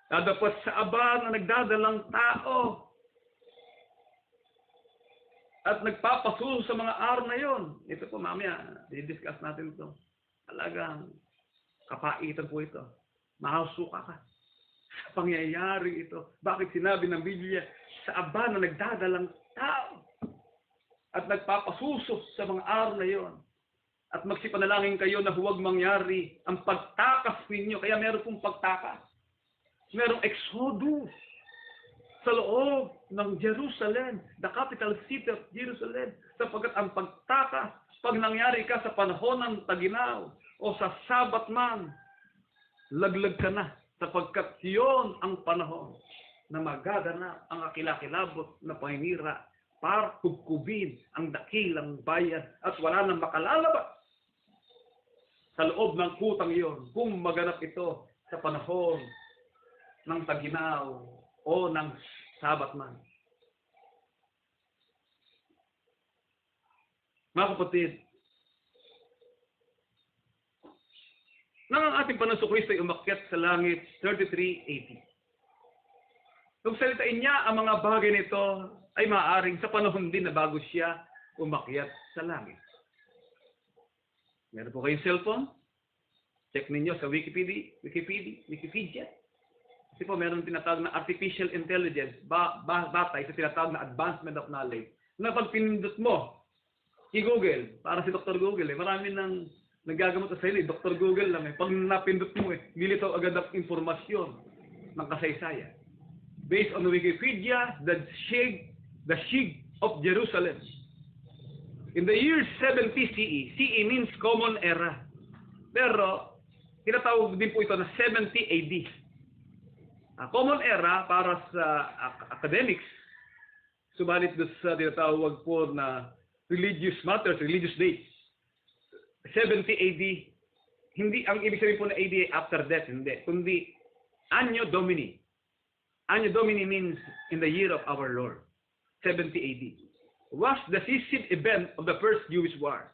Dapat sa aba na nagdadalang tao at nagpapasuso sa mga araw na yon. Ito po mamaya, i-discuss natin ito. Talagang kapaitan po ito. Makasuka ka sa pangyayari ito. Bakit sinabi ng Biblia, sa aba na nagdadalang tao at nagpapasuso sa mga araw na yon. At magsipanalangin kayo na huwag mangyari ang pagtakas ninyo. Kaya meron pong pagtakas. Merong exodus sa loob ng Jerusalem, the capital city of Jerusalem. Sapagkat ang pagtakas, pag nangyari ka sa panahon ng taginaw o sa sabat man, laglag ka na. Sapagkat yun ang panahon na magaganap ang akilakilabot na paninira para kubkubin ang dakilang bayan at wala nang makalalabas sa loob ng kutang iyon kung maganap ito sa panahon ng taginaw o ng sabat man. Mga kapatid, nang ang ating Panginoon Kristo ay umakyat sa langit 33:80. Nung salitain niya ang mga bagay nito ay maaaring sa panahon din na bago siya umakyat sa langit. Meron po kayong cellphone? Check ninyo sa Wikipedia. Kasi po meron tinatawag na artificial intelligence, batay sa tinatawag na advancement of knowledge. Na pag pinindot mo, i-Google, para si Dr. Google, marami nang nagagamot sa sarili, Dr. Google lang. Pag napindot mo, nilitaw agad ang informasyon ng kasaysayan. Based on Wikipedia, the Siege of Jerusalem. In the year 70 CE, CE means Common Era. Pero, tinatawag din po ito na 70 AD. Common Era para sa academics, subalit doon sa tinatawag po na religious matters, religious dates. 70 AD, hindi, ang ibig sabihin po na AD after death, hindi. Kundi, Anno Domini. Anno Domini means in the year of our Lord. 70 AD. Was the decisive event of the first Jewish war.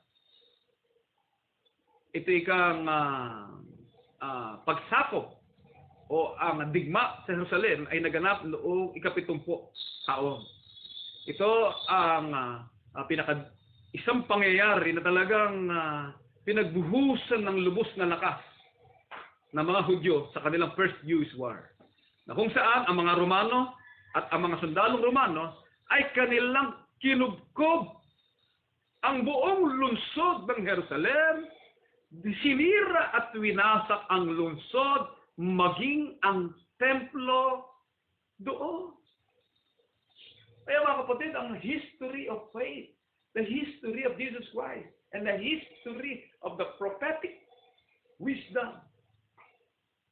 Ito ikang pagsakop o ang digma sa Jerusalem ay naganap noong ika-70 taon. Ito ang isang pangyayari na talagang pinagbuhusan ng lubos na lakas ng mga Hudyo sa kanilang First Jewish War. Na kung saan ang mga Romano at ang mga sundalong Romano ay kanilang kinubkob ang buong lungsod ng Jerusalem, sinira at winasak ang lungsod, maging ang templo doon. Kaya mga kapatid, ang history of faith, the history of Jesus Christ, and the history of the prophetic wisdom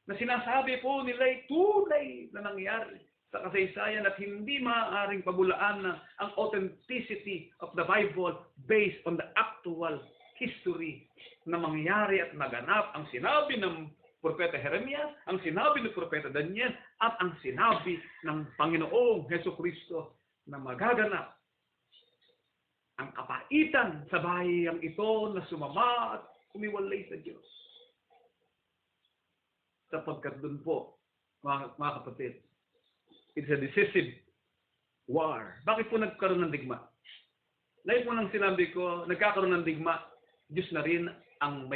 na sinasabi po nila ay tunay na nangyari sa kasaysayan at hindi maaaring pabulaan na ang authenticity of the Bible based on the actual history na mangyari at naganap. Ang sinabi ng Propeta Jeremias, ang sinabi ng Propeta Daniel, at ang sinabi ng Panginoong Hesukristo na magaganap. Ang kapaitan sa bahayang ito na sumama at umiwalay sa Diyos. Sapagkat doon po, mga kapatid, it's a decisive war. Bakit po nagkaroon ng digma? Like po nang sinabi ko, nagkakaroon ng digma, Diyos na rin ang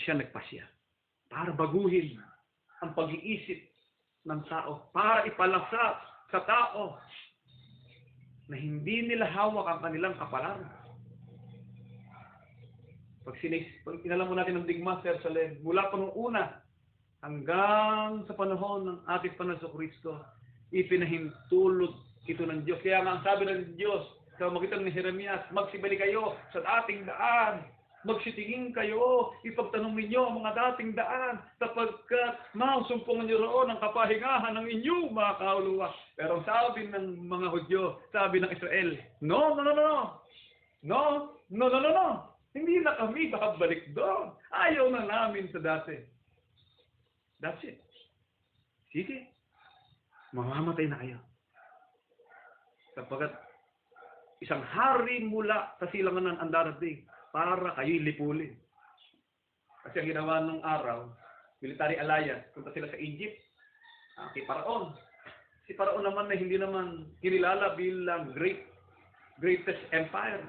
siya nagpasya. Para baguhin ang pag-iisip ng tao. Para ipalasa sa tao na hindi nila hawak ang kanilang kapalaran. Pag inalam mo natin ng digma sa Jerusalem, mula pa nung una, hanggang sa panahon ng ating Panginoon Kristo, ipinahintulot ito ng Diyos. Kaya nga ang sabi ng Diyos sa magitan ni Jeremias, magsibali kayo sa dating daan, magsitingin kayo, ipagtanong ninyo ang mga dating daan, sapagkat mausumpungan niyo roon ang kapahingahan ng inyong mga kauluwa. Pero sabi ng mga Hudyo, sabi ng Israel, no. Hindi na kami babalik doon. Ayaw na namin sa dati. That's it. Sige. Mamamatay na kayo. Sapagkat isang hari mula sa silanganan ang darating para kayo'y lipulin. Kasi ang ginawa nung araw, military alliance, punta sila sa Egypt, kay Paraon. Si Paraon naman na hindi naman kinilala bilang greatest empire.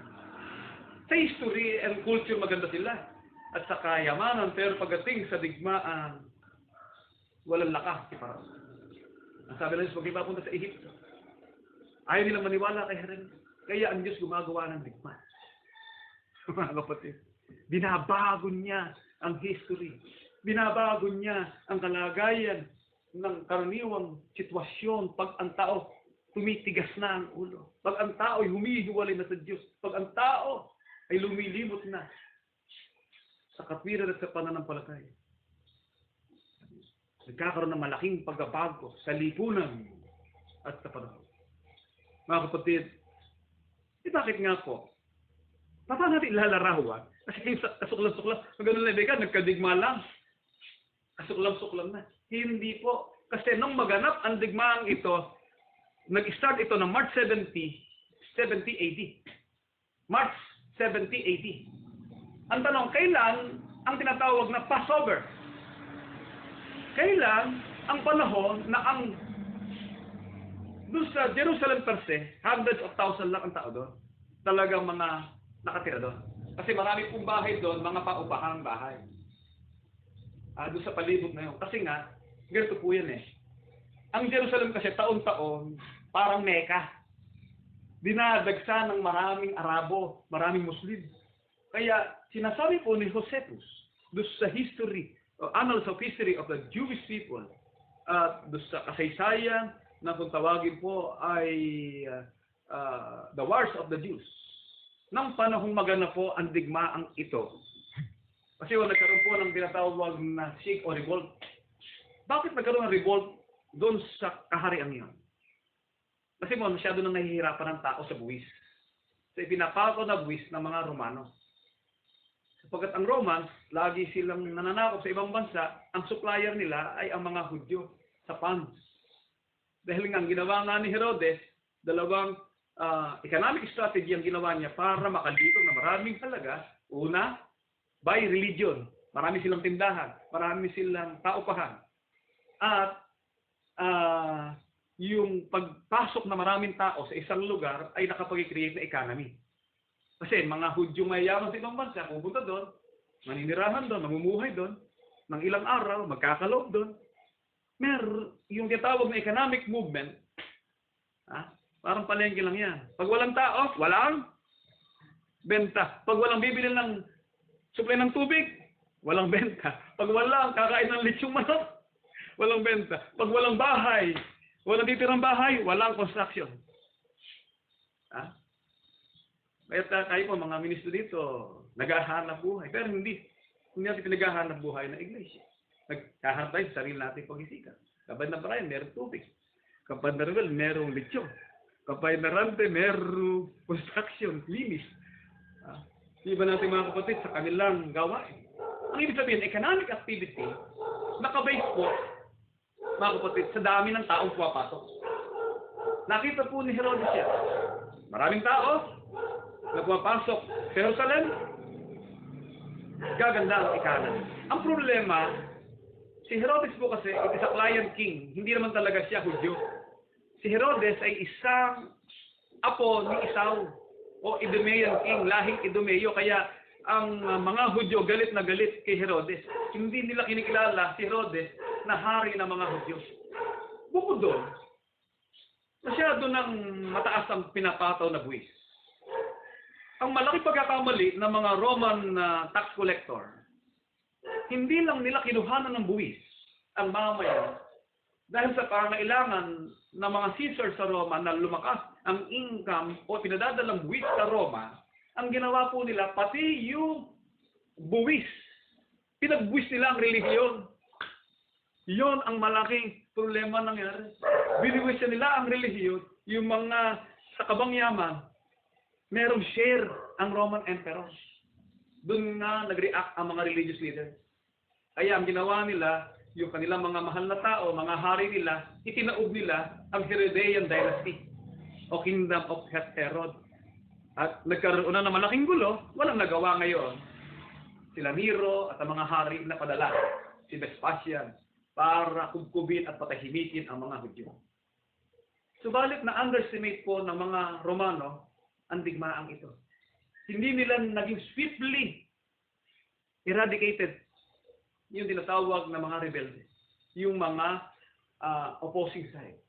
Sa history and culture maganda sila. At sa kayamanan, pero pagdating sa digmaan, walang lakas si Paraon. Ang sabi ng Diyos, huwag ipapunta sa Egypto. Ayaw nilang maniwala kay Jeremias. Kaya ang Diyos gumagawa ng digma. Mga kapatid, binabago niya ang history. Binabago niya ang kalagayan ng karaniwang sitwasyon pag ang tao tumitigas na ang ulo. Pag ang tao ay humihiwalay na sa Diyos. Pag ang tao ay lumilimot na sa katwiran at sa pananampalataya. Nagkakaroon ng malaking pagbabago sa lipunan at sa panahon. Mga kapatid, bakit nga po? Paano natin ilalarawan? Kasi kasuklam-suklam, ganun lang ka, nagkadigma lang. Kasuklam-suklam na. Hindi po. Kasi nung maganap ang digmaang ito, nag-start ito ng March 70 AD. March 70 AD. Ang tanong, kailan ang tinatawag na Passover? Kailan ang panahon na ang doon sa Jerusalem per se, hundreds of thousands lang ang tao doon. Talagang mga nakatira doon. Kasi marami pong bahay doon, mga paupahang bahay. Doon sa palibot na yun. Kasi nga, ganito po yan eh. Ang Jerusalem kasi taon-taon, parang Mecca. Dinadagsa ng maraming Arabo, maraming Muslim. Kaya sinasabi po ni Josephus, doon sa history, annals of history of the Jewish people, doon sa kasaysayan, na kung tawagin po ay the Wars of the Jews. Nang panahong magana po ang digmaang ito. Kasi nagkaroon po ng tinatawag na siege o revolt. Bakit nagkaroon ng revolt doon sa kaharian yun? Kasi mo, masyado nang nahihirapan ng tao sa buwis. So ipinapako na buwis ng mga Romano. Sapagkat ang Romans, lagi silang nananakop sa ibang bansa, ang supplier nila ay ang mga Hudyo sa funds. Dahil nga, ginawa nga ni Herodes, dalawang economic strategy ang ginawa niya para makalitong na maraming halaga. Una, by religion. Marami silang tindahan, marami silang paupahan. At yung pagpasok na maraming tao sa isang lugar ay nakapag-create na economy. Kasi mga Hudyo mayayaman sa ibang bansa, pupunta doon, maninirahan doon, mamumuhay doon, ng ilang araw, magkakaloob doon. Yung tinatawag na economic movement, parang palengke lang yan. Pag walang tao, walang benta. Pag walang bibili ng supply ng tubig, walang benta. Pag walang kakain ng lechong manok, walang benta. Pag walang bahay, walang titirang bahay, walang construction. Kaya tayo po, mga ministro dito, naghahanap buhay. Pero hindi natin pinaghahanap buhay na iglesia. Naghahanap tayo sa sarili natin pag-isikan. Kapag na Brian, merong tubig. Kapag na Rebel, merong lechon. Kapag na Rante, merong construction, linis. Iba natin mga kapatid sa kanilang gawain. Ang ibig sabihin, economic activity, nakabase po, mga kapatid, sa dami ng taong pumapasok. Nakita po ni Herodes yan. Maraming tao na pumapasok sa Jerusalem, gaganda ang ikanan. Ang problema, si Herodes po kasi, it is a client king. Hindi naman talaga siya Hudyo. Si Herodes ay isang apo ni Esau o Idumean king, lahing Idumeo. Kaya ang mga Hudyo galit na galit kay Herodes. Hindi nila kinikilala si Herodes na hari ng mga Hudyo. Bukod doon, masyado ng mataas ang pinapataw na buwis. Ang malaki pagkakamali ng mga Roman tax collector, hindi lang nila kinuhanan ng buwis ang mamayan dahil sa pangailangan ng mga Caesar sa Roma na lumakas ang income o pinadadalang buwis sa Roma. Ang ginawa po nila, pati yung buwis, pinagbuwis nila ang relihiyon. Yon ang malaking problema nangyari. Biniwisan nila ang relihiyon, yung mga sa kabangyaman, merong share ang Roman Emperor. Doon nga nag-react ang mga religious leaders. Kaya ang ginawa nila, yung kanilang mga mahal na tao, mga hari nila, itinaob nila ang Herodean dynasty o Kingdom of Herod. At nagkaroon na ng malaking gulo, walang nagawa ngayon. Sila Nero at ang mga hari na padala, si Vespasian, para kubkubin at patahimikin ang mga Hudyo. Subalit na underestimate po ng mga Romano ang digmaang ito. Hindi nila naging swiftly eradicated yung tinatawag na mga rebelde, yung mga opposing side.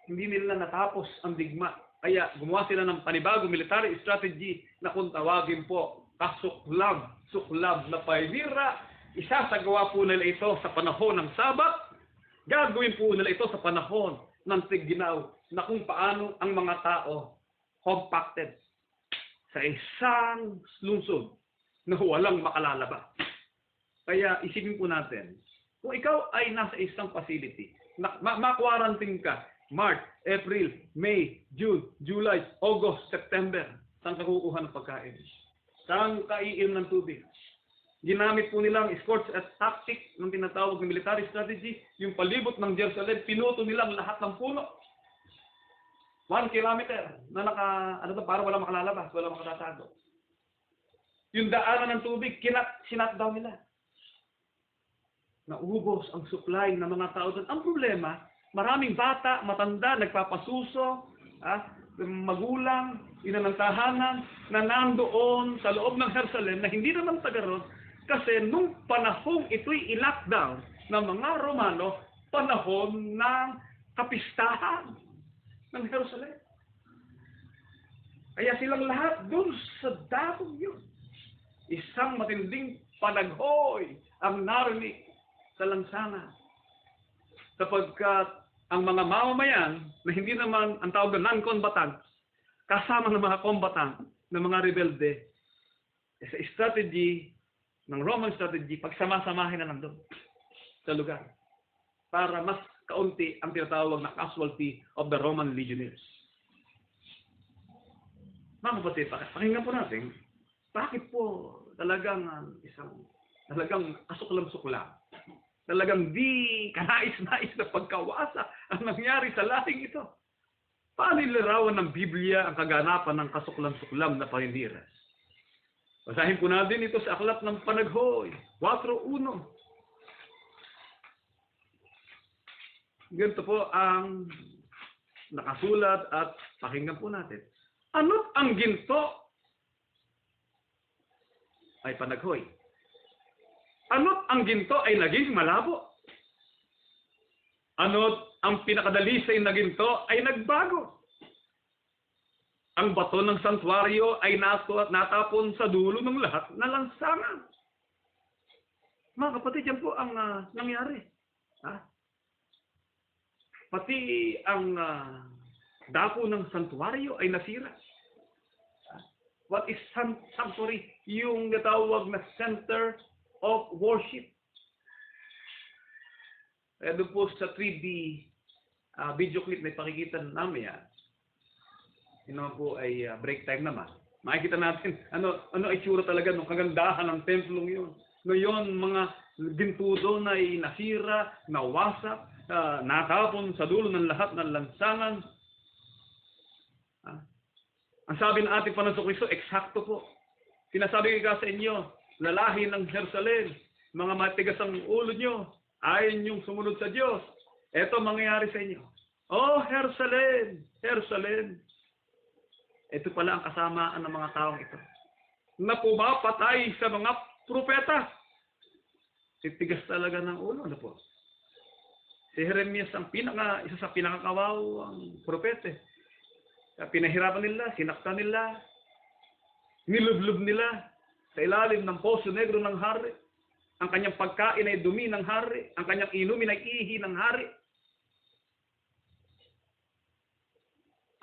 Hindi nila natapos ang digma. Kaya gumawa sila ng panibagong military strategy na kung tawagin po suklab na painira. Isasagawa po nila ito sa panahon ng Sabat. Gagawin po nila ito sa panahon ng Tiginaw na kung paano ang mga tao compacted sa isang lungsod na walang makalalaba. Kaya isipin po natin, kung ikaw ay nasa isang facility, ma-quarantine ka, March, April, May, June, July, August, September, saan ka kukuha ng pagkain? Saan ka iinom ng tubig? Ginamit po nilang escorts at tactic ng tinatawag na military strategy, yung palibot ng Jerusalem, pinuto nilang lahat ng puno. 1 kilometer na para wala makalalabas, wala makatatago. Yung daanan ng tubig, sinatdown nila. Naubos ang supply ng mga tao doon. Ang problema, maraming bata, matanda, nagpapasuso, magulang, ina ng tahanan, na nandoon sa loob ng Jerusalem na hindi naman taga-ron, kasi nung panahong ito'y i-lockdown ng mga Romano, panahon ng kapistahan ng Jerusalem. Kaya silang lahat doon sa dakong yun. Isang matinding panaghoy ang narinig sa lansana. Sapagkat ang mga mamamayan na hindi naman ang tawag na non-combatant, kasama ng mga combatant, ng mga rebelde, sa strategy ng Roman strategy, pagsama-samahin na nandun sa lugar para mas kaunti ang tinatawag na casualty of the Roman legionnaires. Mga kapatid, pakinggan po natin, bakit po talagang kasuklam-suklam, talagang di kanais-nais na pagkawasa ang nangyari sa lahing ito. Paano nilarawan ng Biblia ang kaganapan ng kasuklam-suklam na paninira? Basahin po natin ito sa Aklat ng Panaghoy, 4:1. Ganito po ang nakasulat at pakinggan po natin. Ano't ang ginto ay panaghoy. Ano't ang ginto ay naging malabo. Ano't ang pinakadalisay na ginto ay nagbago. Ang bato ng santuaryo ay natapon sa dulo ng lahat na lansangan. Mga kapatid, yan po ang nangyari. Pati ang dako ng santuaryo ay nasira. What is sanctuary? Yung natawag na center of worship. Kaya doon po sa 3D video clip na ipakikita namin yan. Yun naman po ay break time naman. Makikita natin ano itsura talaga ng kagandahan ng templong yun. Ngayon, mga gintudo na ay nasira, nawasak, natapon sa dulo ng lahat ng lansangan. Ang sabi ng ating Panginoon Kristo, eksakto po. Sinasabi ko sa inyo, lalahi ng Jerusalem, mga matigas ang ulo nyo, ayaw niyong sumunod sa Diyos. Ito mangyayari sa inyo. Oh, Jerusalem, Jerusalem. Ito pala ang kasamaan ng mga taong ito. Na pumapatay sa mga propeta. Titigas talaga ng ulo. Ano po? Si Jeremias ang isa sa pinakakawawang propeta. Pinahirapan nila, sinaktan nila, nilublob nila sa ilalim ng poso negro ng hari. Ang kanyang pagkain ay dumi ng hari. Ang kanyang inumin ay ihi ng hari.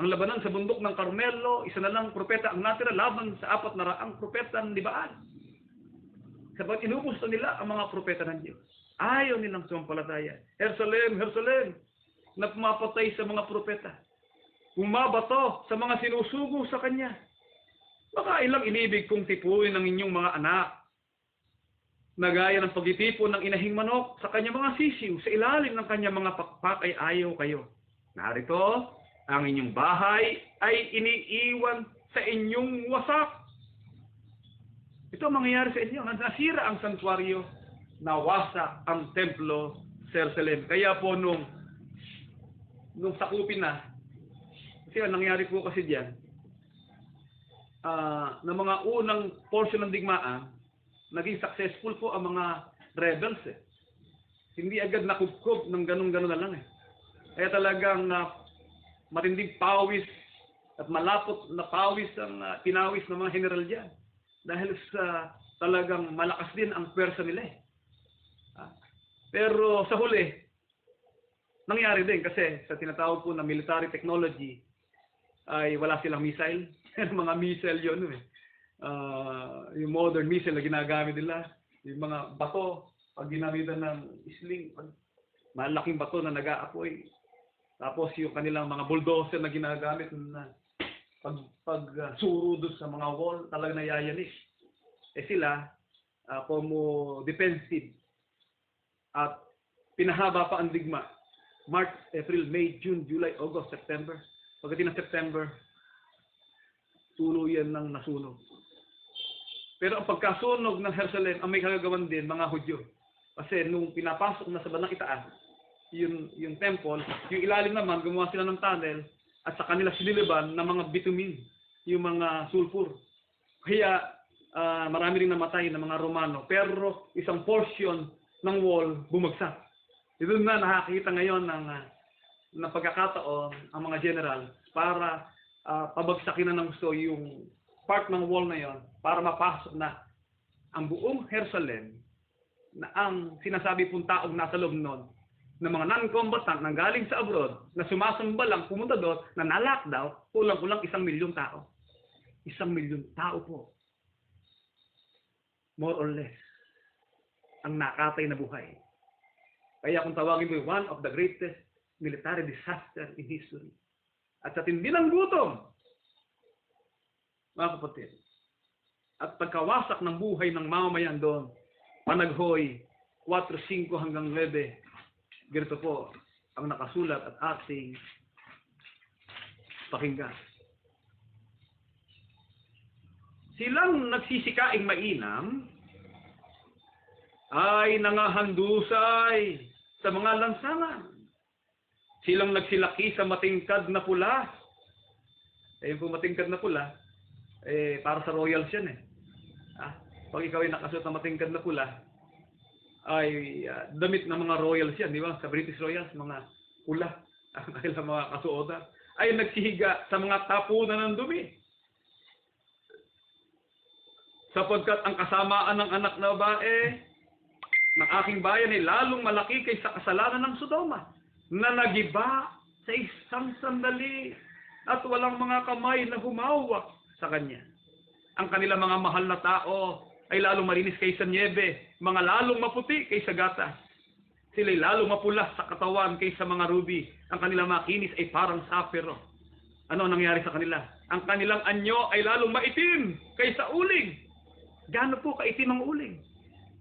Ang labanan sa bundok ng Carmelo, isa na lang propeta ang natira laban sa 400 propeta ng Libaan. Sabat inubos na nila ang mga propeta ng Diyos. Ayaw nilang sumampalataya. Jerusalem, Jerusalem, na pumapatay sa mga propeta. Bumabato sa mga sinusugo sa kanya. Baka ilang inibig kong tipuin ng inyong mga anak. Nagaya ng pagtitipon ng inahing manok sa kanyang mga sisiw, sa ilalim ng kanyang mga pakpak ay ayaw kayo. Narito, ang inyong bahay ay iniiwan sa inyong wasak. Ito ang mangyayari sa inyo. Nasira ang santuaryo, nawasak ang templo sa Jerusalem. Kaya po nung sakupin na, kasi ang nangyari po kasi diyan, na mga unang portion ng digmaan, naging successful po ang mga rebels. Hindi agad nakubkob ng ganun-ganun na lang. Kaya talagang matinding pawis at malapot na pawis ang pinawis ng mga general diyan. Dahil sa talagang malakas din ang pwersa nila. Pero sa huli, nangyari din kasi sa tinatawag po na military technology ay wala silang missile. Mga missile yun. Yung modern missile na ginagamit nila, yung mga bato, pag ginamitan ng sling, malaking bato na nag-aapoy. Tapos yung kanilang mga bulldozer na ginagamit na pag suro doon sa mga wall, talagang nayayanig. Sila, como defensive. At pinahaba pa ang digma. March, April, May, June, July, August, September. Pagdating ng September, tuluyan ng nasunog. Pero ang pagkasunog ng Jerusalem, ang may kagagawan din, mga Hudyo. Kasi nung pinapasok na sa bandang itaas, yung temple, yung ilalim naman, gumawa sila ng tunnel, at sa kanila siniliban ng mga bitumen, yung mga sulfur. Kaya marami rin namatay ng mga Romano. Pero isang portion ng wall bumagsak. Ito na nakakita ngayon ng pagkakataon ang mga general para pabagsakin na ng gusto yung part ng wall na yon para mapasok na ang buong Jerusalem na ang sinasabi pong taong nasa loob noon na mga non-combatant nang galing sa abroad na sumasamba lang, pumunta doon, na na-lockdown, kulang-kulang 1 milyong tao. 1 milyong tao po. More or less. Ang nakatay na buhay. Kaya kung tawagin mo, one of the greatest military disaster in history. At sa tindi ng gutom, mga kapatid, at pagkawasak ng buhay ng mamamayan doon, panaghoy, 4:05 hanggang 9, ganito po ang nakasulat at ating pakinggan. Silang nagsisikaing mainam ay nangahandusay sa mga lansangan. Silang nagsilaki sa matingkad na pula. Yung matingkad na pula, para sa royals yan . pag ikaw ay nakasuot ng matingkad na pula, ay damit ng mga royals yan, di ba? Sa British Royals, mga pula ang kailang mga kasuotan, ay nagsihiga sa mga tapunan ng dumi. Sapagkat ang kasamaan ng anak na babae ng aking bayan ay lalong malaki kaysa kasalanan ng Sodoma, na nagiba sa isang sandali at walang mga kamay na humawak sa kanya. Ang kanilang mga mahal na tao ay lalong malinis kaysa niebe, mga lalong maputi kaysa gatas. Sila'y lalong mapula sa katawan kaysa mga ruby. Ang kanilang mga kinis ay parang sapiro. Ano ang nangyari sa kanila? Ang kanilang anyo ay lalong maitim kaysa uling. Gaano po kaitim ang uling?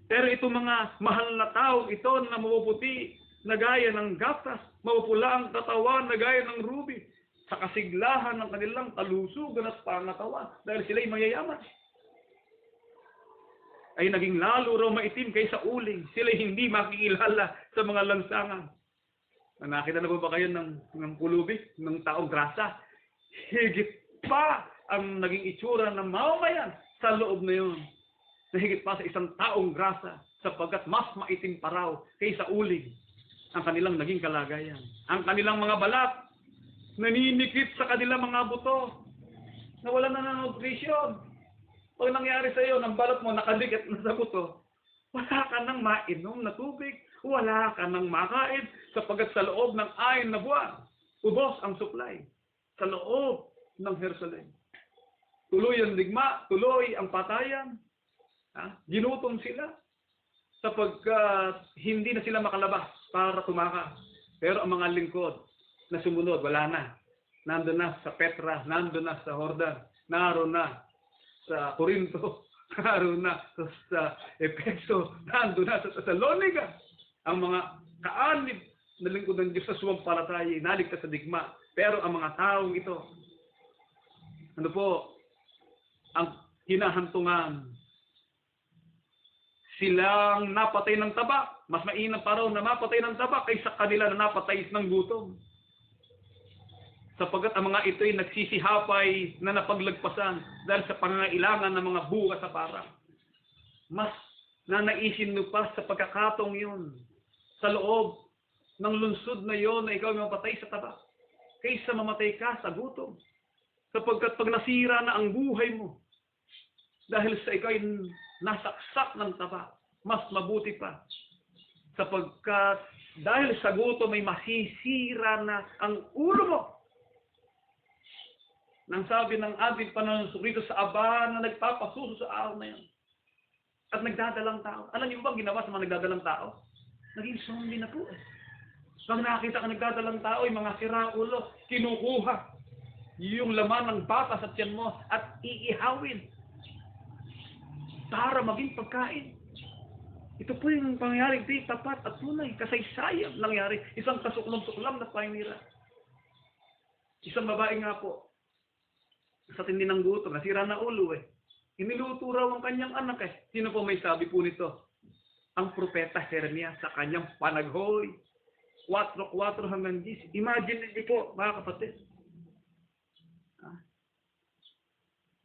Pero itong mga mahal na tao, ito na mapuputi na gaya ng gatas, mapupula ang katawan na gaya ng ruby, sa kasiglahan ng kanilang kalusugan at pangatawan, dahil sila'y mayayaman, ay naging lalo raw maitim kaysa uling. Sila'y hindi makikilala sa mga lansangan. Nakita na ba kayo ng pulubi, ng taong grasa? Higit pa ang naging itsura ng mamamayan sa loob na yun. Nahigit pa sa isang taong grasa, sapagkat mas maitim pa raw kaysa uling ang kanilang naging kalagayan. Ang kanilang mga balat, naninikit sa kanilang mga buto, na wala na ng nutrition. Pag nangyari sa iyo, ng balat mo nakadikit na sa buto, wala ka nang mainom na tubig, wala ka nang makain, sapagkat sa loob ng 6 na buwan, ubos ang supply sa loob ng Jerusalem. Tuloy ang digma, tuloy ang patayan. Ginutom sila sapagkat hindi na sila makalabas para tumakas. Pero ang mga lingkod na sumunod, wala na. Nandun na sa Petra, nandun na sa Jordan, naroon na sa Corinto, naroon na sa Efeso, nandun na sa Thessalonica. Ang mga kaanib na lingkod ng Diyos sa suwampalataya, naligtas sa digma. Pero ang mga taong ito, ano po, ang hinahantungan, silang napatay ng taba. Mas mainam pa raw na mapatay ng taba kaysa kanila na napatay ng gutom. Sapagkat ang mga ito ay nagsisihapay na napaglagpasan dahil sa pangangailangan ng mga bukas sa parang. Mas nanaisin mo pa sa pagkakataong yun, sa loob ng lungsod na yon na ikaw ay mapatay sa taba, kaysa mamatay ka sa gutom. Sapagkat pag nasira na ang buhay mo, dahil sa ikaw ay nasaksak ng taba, mas mabuti pa. Sapagkat dahil sa gutom ay masisira na ang ulo mo. Nang sabi ng ating Panginoon rito sa aba na nagpapasuso sa araw na yun. At nagdadalang tao. Alam niyo ba ang ginawa sa mga nagdadalang tao? Naging zombie na po eh. Pag nakakita ka nagdadalang tao, yung mga siraulo, kinukuha yung laman ng batas at tiyan mo at iihawin para maging pagkain. Ito po yung pangyayaring di tapat at tunay, kasaysayan nangyari. Isang kasuklam-suklam na pahinira. Isang babae nga po, sa tindi ng gutom, nasira na ulo eh. Iniluto raw ang kanyang anak eh. Sino po may sabi po nito? Ang propeta Jeremias sa kanyang panaghoy. 4:4 hanggang 10. Imagine niyo po, mga kapatid.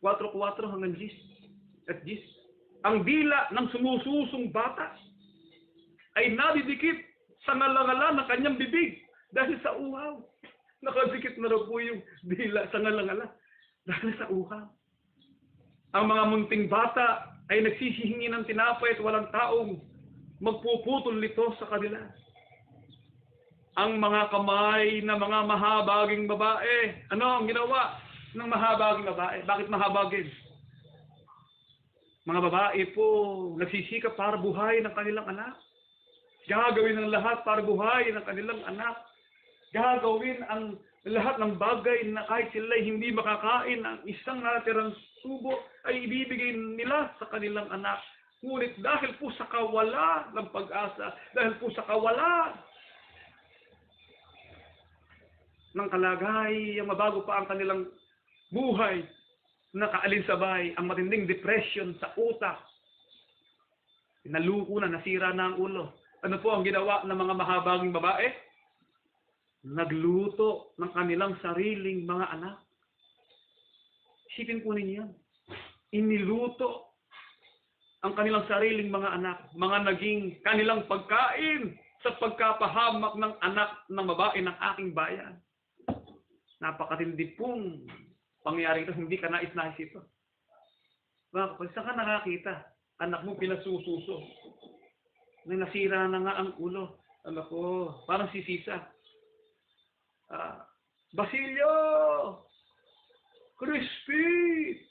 4:4 hanggang 10. At 10. Ang dila ng sumususong bata ay nadidikit sa ngalangala ng kanyang bibig dahil sa uhaw. Nakadikit na raw po yung dila sa ngalangala dahil sa uhaw. Ang mga munting bata ay nagsisihingi ng tinapay at walang taong magpuputol nito sa kanila. Ang mga kamay na mga mahabaging babae, ano ang ginawa ng mahabaging babae? Bakit mahabagin? Mga babae po nagsisikap para buhayin ang kanilang anak. Gagawin ang lahat para buhayin ang kanilang anak. Gagawin ang lahat ng bagay na kahit sila hindi makakain ang isang natirang subo ay ibibigay nila sa kanilang anak. Ngunit dahil po sa kawalan ng pag-asa, dahil po sa kawalan ng kalagayan, mabago pa ang kanilang buhay, nakaalinsabay ang matinding depression sa utak. Naluko na, nasira na ang ulo. Ano po ang ginawa ng mga mahabaging babae? Nagluto ng kanilang sariling mga anak. Isipin po ninyo yan. Iniluto ang kanilang sariling mga anak, mga naging kanilang pagkain sa pagkapahamak ng anak ng babae ng aking bayan. Napakatindi pong pangyayari ito, hindi ka nais-nais ito. Bakit? Saan ka nakakita? Anak mo pinasususo. Nasira na nga ang ulo. Alam ko, parang sisisa. Basilio! Crispin!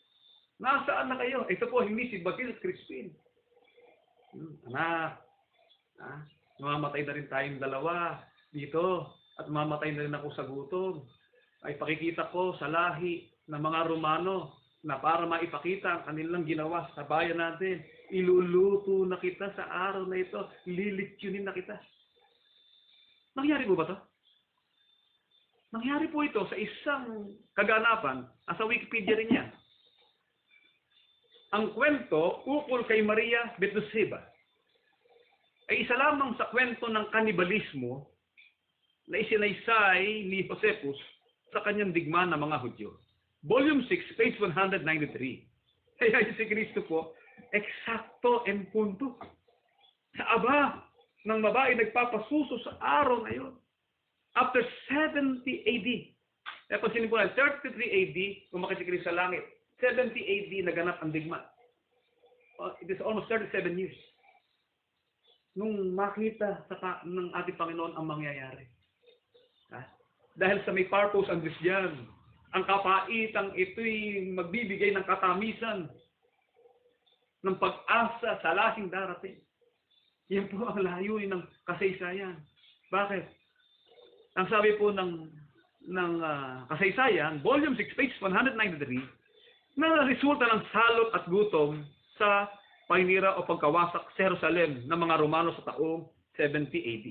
Nasaan na kayo? Ito po, hindi si Basil, Crispin. Anak, mamamatay na rin tayong dalawa dito at mamamatay na rin ako sa gutom. Ay pakikita ko sa lahi ng mga Romano na para maipakita ang kanilang ginawa sa bayan natin. Iluluto na kita sa araw na ito. Lilitsunin na kita. Nangyari po ba to? Nangyari po ito sa isang kaganapan. Sa Wikipedia rin yan. Ang kwento ukol kay Maria Betuseba ay isa lamang sa kwento ng kanibalismo na isinaysay ni Josephus sa kanyang digma ng mga Hudyo. Volume 6, page 193. Kaya si Kristo po, eksakto en punto. Sa aba ng babae nagpapasuso sa araw na yun. After 70 AD. Kaya kung sinimulan, 33 AD, kumakit si Kristo sa langit. 70 AD naganap ang digma. It is almost 37 years. Nung makita ng ating Panginoon ang mangyayari. Dahil sa may purpose ang Diyos diyan, ang kapaitang ito'y magbibigay ng katamisan, ng pag-asa sa lahing darating. Yan po ang layunin ng kasaysayan. Bakit? Ang sabi po ng kasaysayan, volume 6, page 193, na resulta ng salot at gutom sa paninira o pagkawasak sa Jerusalem ng mga Romano sa taong 70 AD.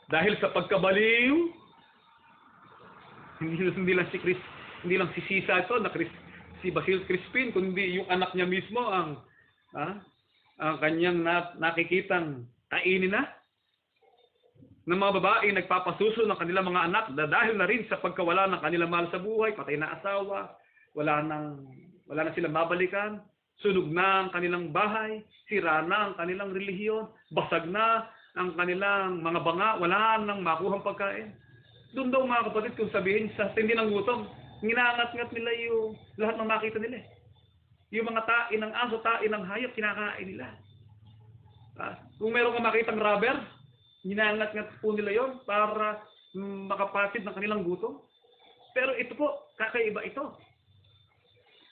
Dahil sa pagkabaliw, hindi lang si Sisa ito, si Basil Crispin, kundi yung anak niya mismo ang kanyang nakikitang kainin na ng mga babae nagpapasuso ng kanilang mga anak dahil na rin sa pagkawala ng kanilang mahal sa buhay, patay na asawa, wala na silang babalikan, sunog na ang kanilang bahay, sira na ang kanilang relihiyon, basag na ang kanilang mga banga, wala nang makuhang pagkain. Doon daw mga kapatid, kung sabihin sa tindi ng gutom, ginangat-ngat nila yung lahat ng makita nila. Yung mga tain ng aso, tain ng hayop, kinakain nila. Kung meron kang makitang rubber, ginangat-ngat po nila yon para makapatid ng kanilang gutom. Pero ito po, kakaiba ito.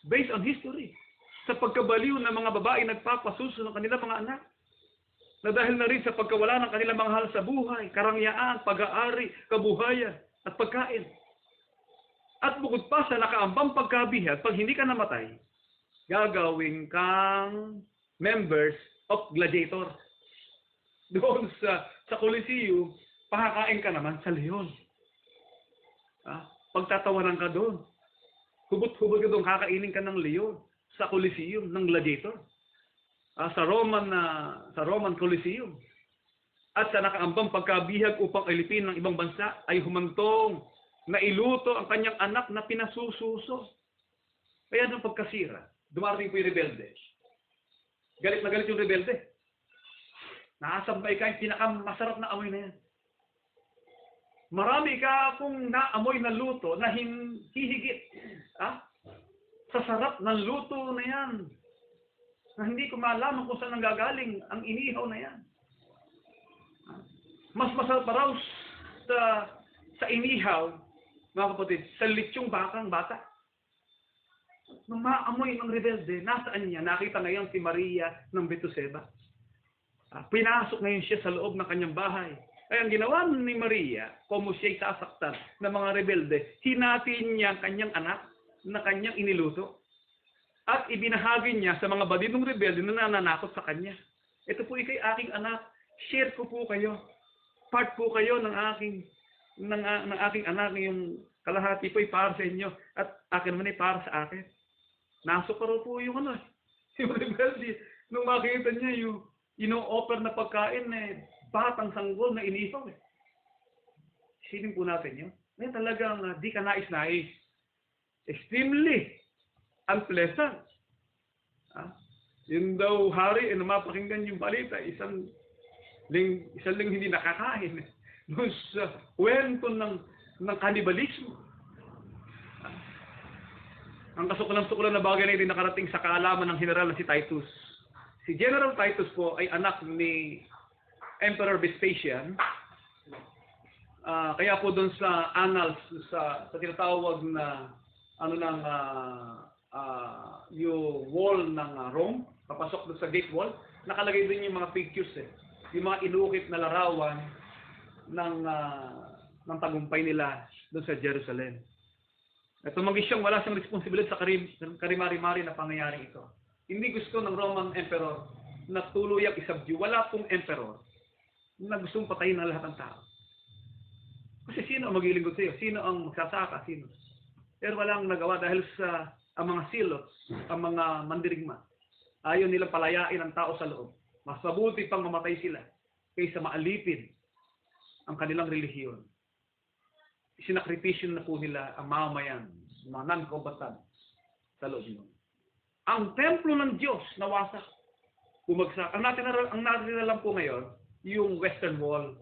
Based on history, sa pagkabaliw ng mga babae nagpapasuso ng kanilang mga anak, na dahil na rin sa pagkawala ng kanilang mga mahal sa buhay, karangyaan, pag-aari, kabuhayan, at pagkain. At bukod pa sa nakaambang pagkabihag, pag hindi ka namatay, gagawin kang members of gladiator. Doon sa Coliseum, pakakain ka naman sa leon. Pagtatawanan ka doon. Hubot-hubot ka doon, kakainin ka ng leon sa Coliseum, ng gladiator. Sa Roman Coliseum. At sa nakaambang pagkabihag upang alipin ng ibang bansa ay humantong na iluto ang kanyang anak na pinasususo. Kaya nung pagkasira, dumarating po yung rebelde. Galit na galit yung rebelde. Nakasabay ka yung pinakamasarap na amoy na yan. Marami ka kung naamoy na luto na hihigit sa sarap ng luto na yan. Na hindi ko malaman kung saan nanggagaling ang inihaw na yan. Mas masarap pa raw sa inihaw, mga kapatid, sa litsyong bakang bata. Nung maamoy ng rebelde, nasaan niya? Nakita ngayon si Maria ng Betuseba. Pinasok ngayon siya sa loob ng kanyang bahay. Kaya ang ginawa ni Maria, como siya'y sasaktan ng mga rebelde, hinatin niya ang kanyang anak na kanyang iniluto. At ibinahagi niya sa mga badidong rebelde na nananakot sa kanya. Ito po ikay aking anak. Share ko po kayo. Part po kayo ng aking anak. Yung kalahati po ay para sa inyo. At akin naman ay para sa akin. Nasok pa raw po yung yung rebelde. Nung makita niya yung ino-offer na pagkain batang sanggol na inihaw. Isipin po natin yun. Ngayon talagang di ka nais-nais. Extremely unpleasant. Yun daw hari, mapakinggan yung balita, isang linggo hindi nakakain. Doon sa kwento ng kanibalismo. Ang kasukulan-sukulan na bagay na hindi nakarating sa kaalaman ng general na si Titus. Si General Titus po ay anak ni Emperor Vespasian. Kaya po doon sa annals, sa tinatawag na yung wall ng Rome, papasok doon sa gate wall, nakalagay din yung mga pictures yung mga inukit na larawan ng tagumpay nila doon sa Jerusalem. At tumanggi siyang wala siyang responsibilidad sa karimari-mari na pangyayari ito. Hindi gusto ng Roman Emperor na tuluyang isubdue. Wala pong emperor na gustong patayin ng lahat ng tao. Kasi sino ang maglilingkod sa iyo? Sino ang magsasaka? Sino? Pero walang nagawa dahil sa ang mga silots, ang mga mandirigma. Ayaw nilang palayain ang tao sa loob. Mas mabuti pang mamatay sila kaysa maalipin ang kanilang relihiyon. Sinakripisyon na po nila ang mamamayan, mga non-combatant sa loob nun. Ang templo ng Diyos nawasak, bumagsak. Ang natin lang po ngayon, yung Western Wall,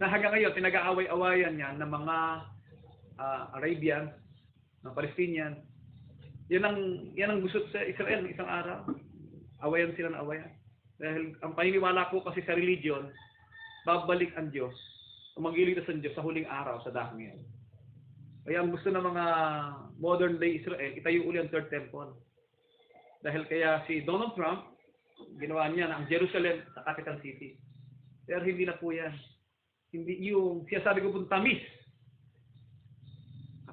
na hanggang ngayon, pinag-aaway-awayan niya ng mga Arabian, ng Palestinian. Yan ang gusot sa Israel ng isang araw. Awayan sila na awayan. Dahil ang paniniwala ko kasi sa religion, babalik ang Diyos, o mag-iligtas ang Diyos sa huling araw sa dahil ngayon. Kaya ang gusto ng mga modern day Israel, itayo uli ang Third Temple. Dahil kaya si Donald Trump, ginawa niya na ang Jerusalem sa capital city. Pero hindi na po yan. Hindi yung siyasabi ko pong tamis.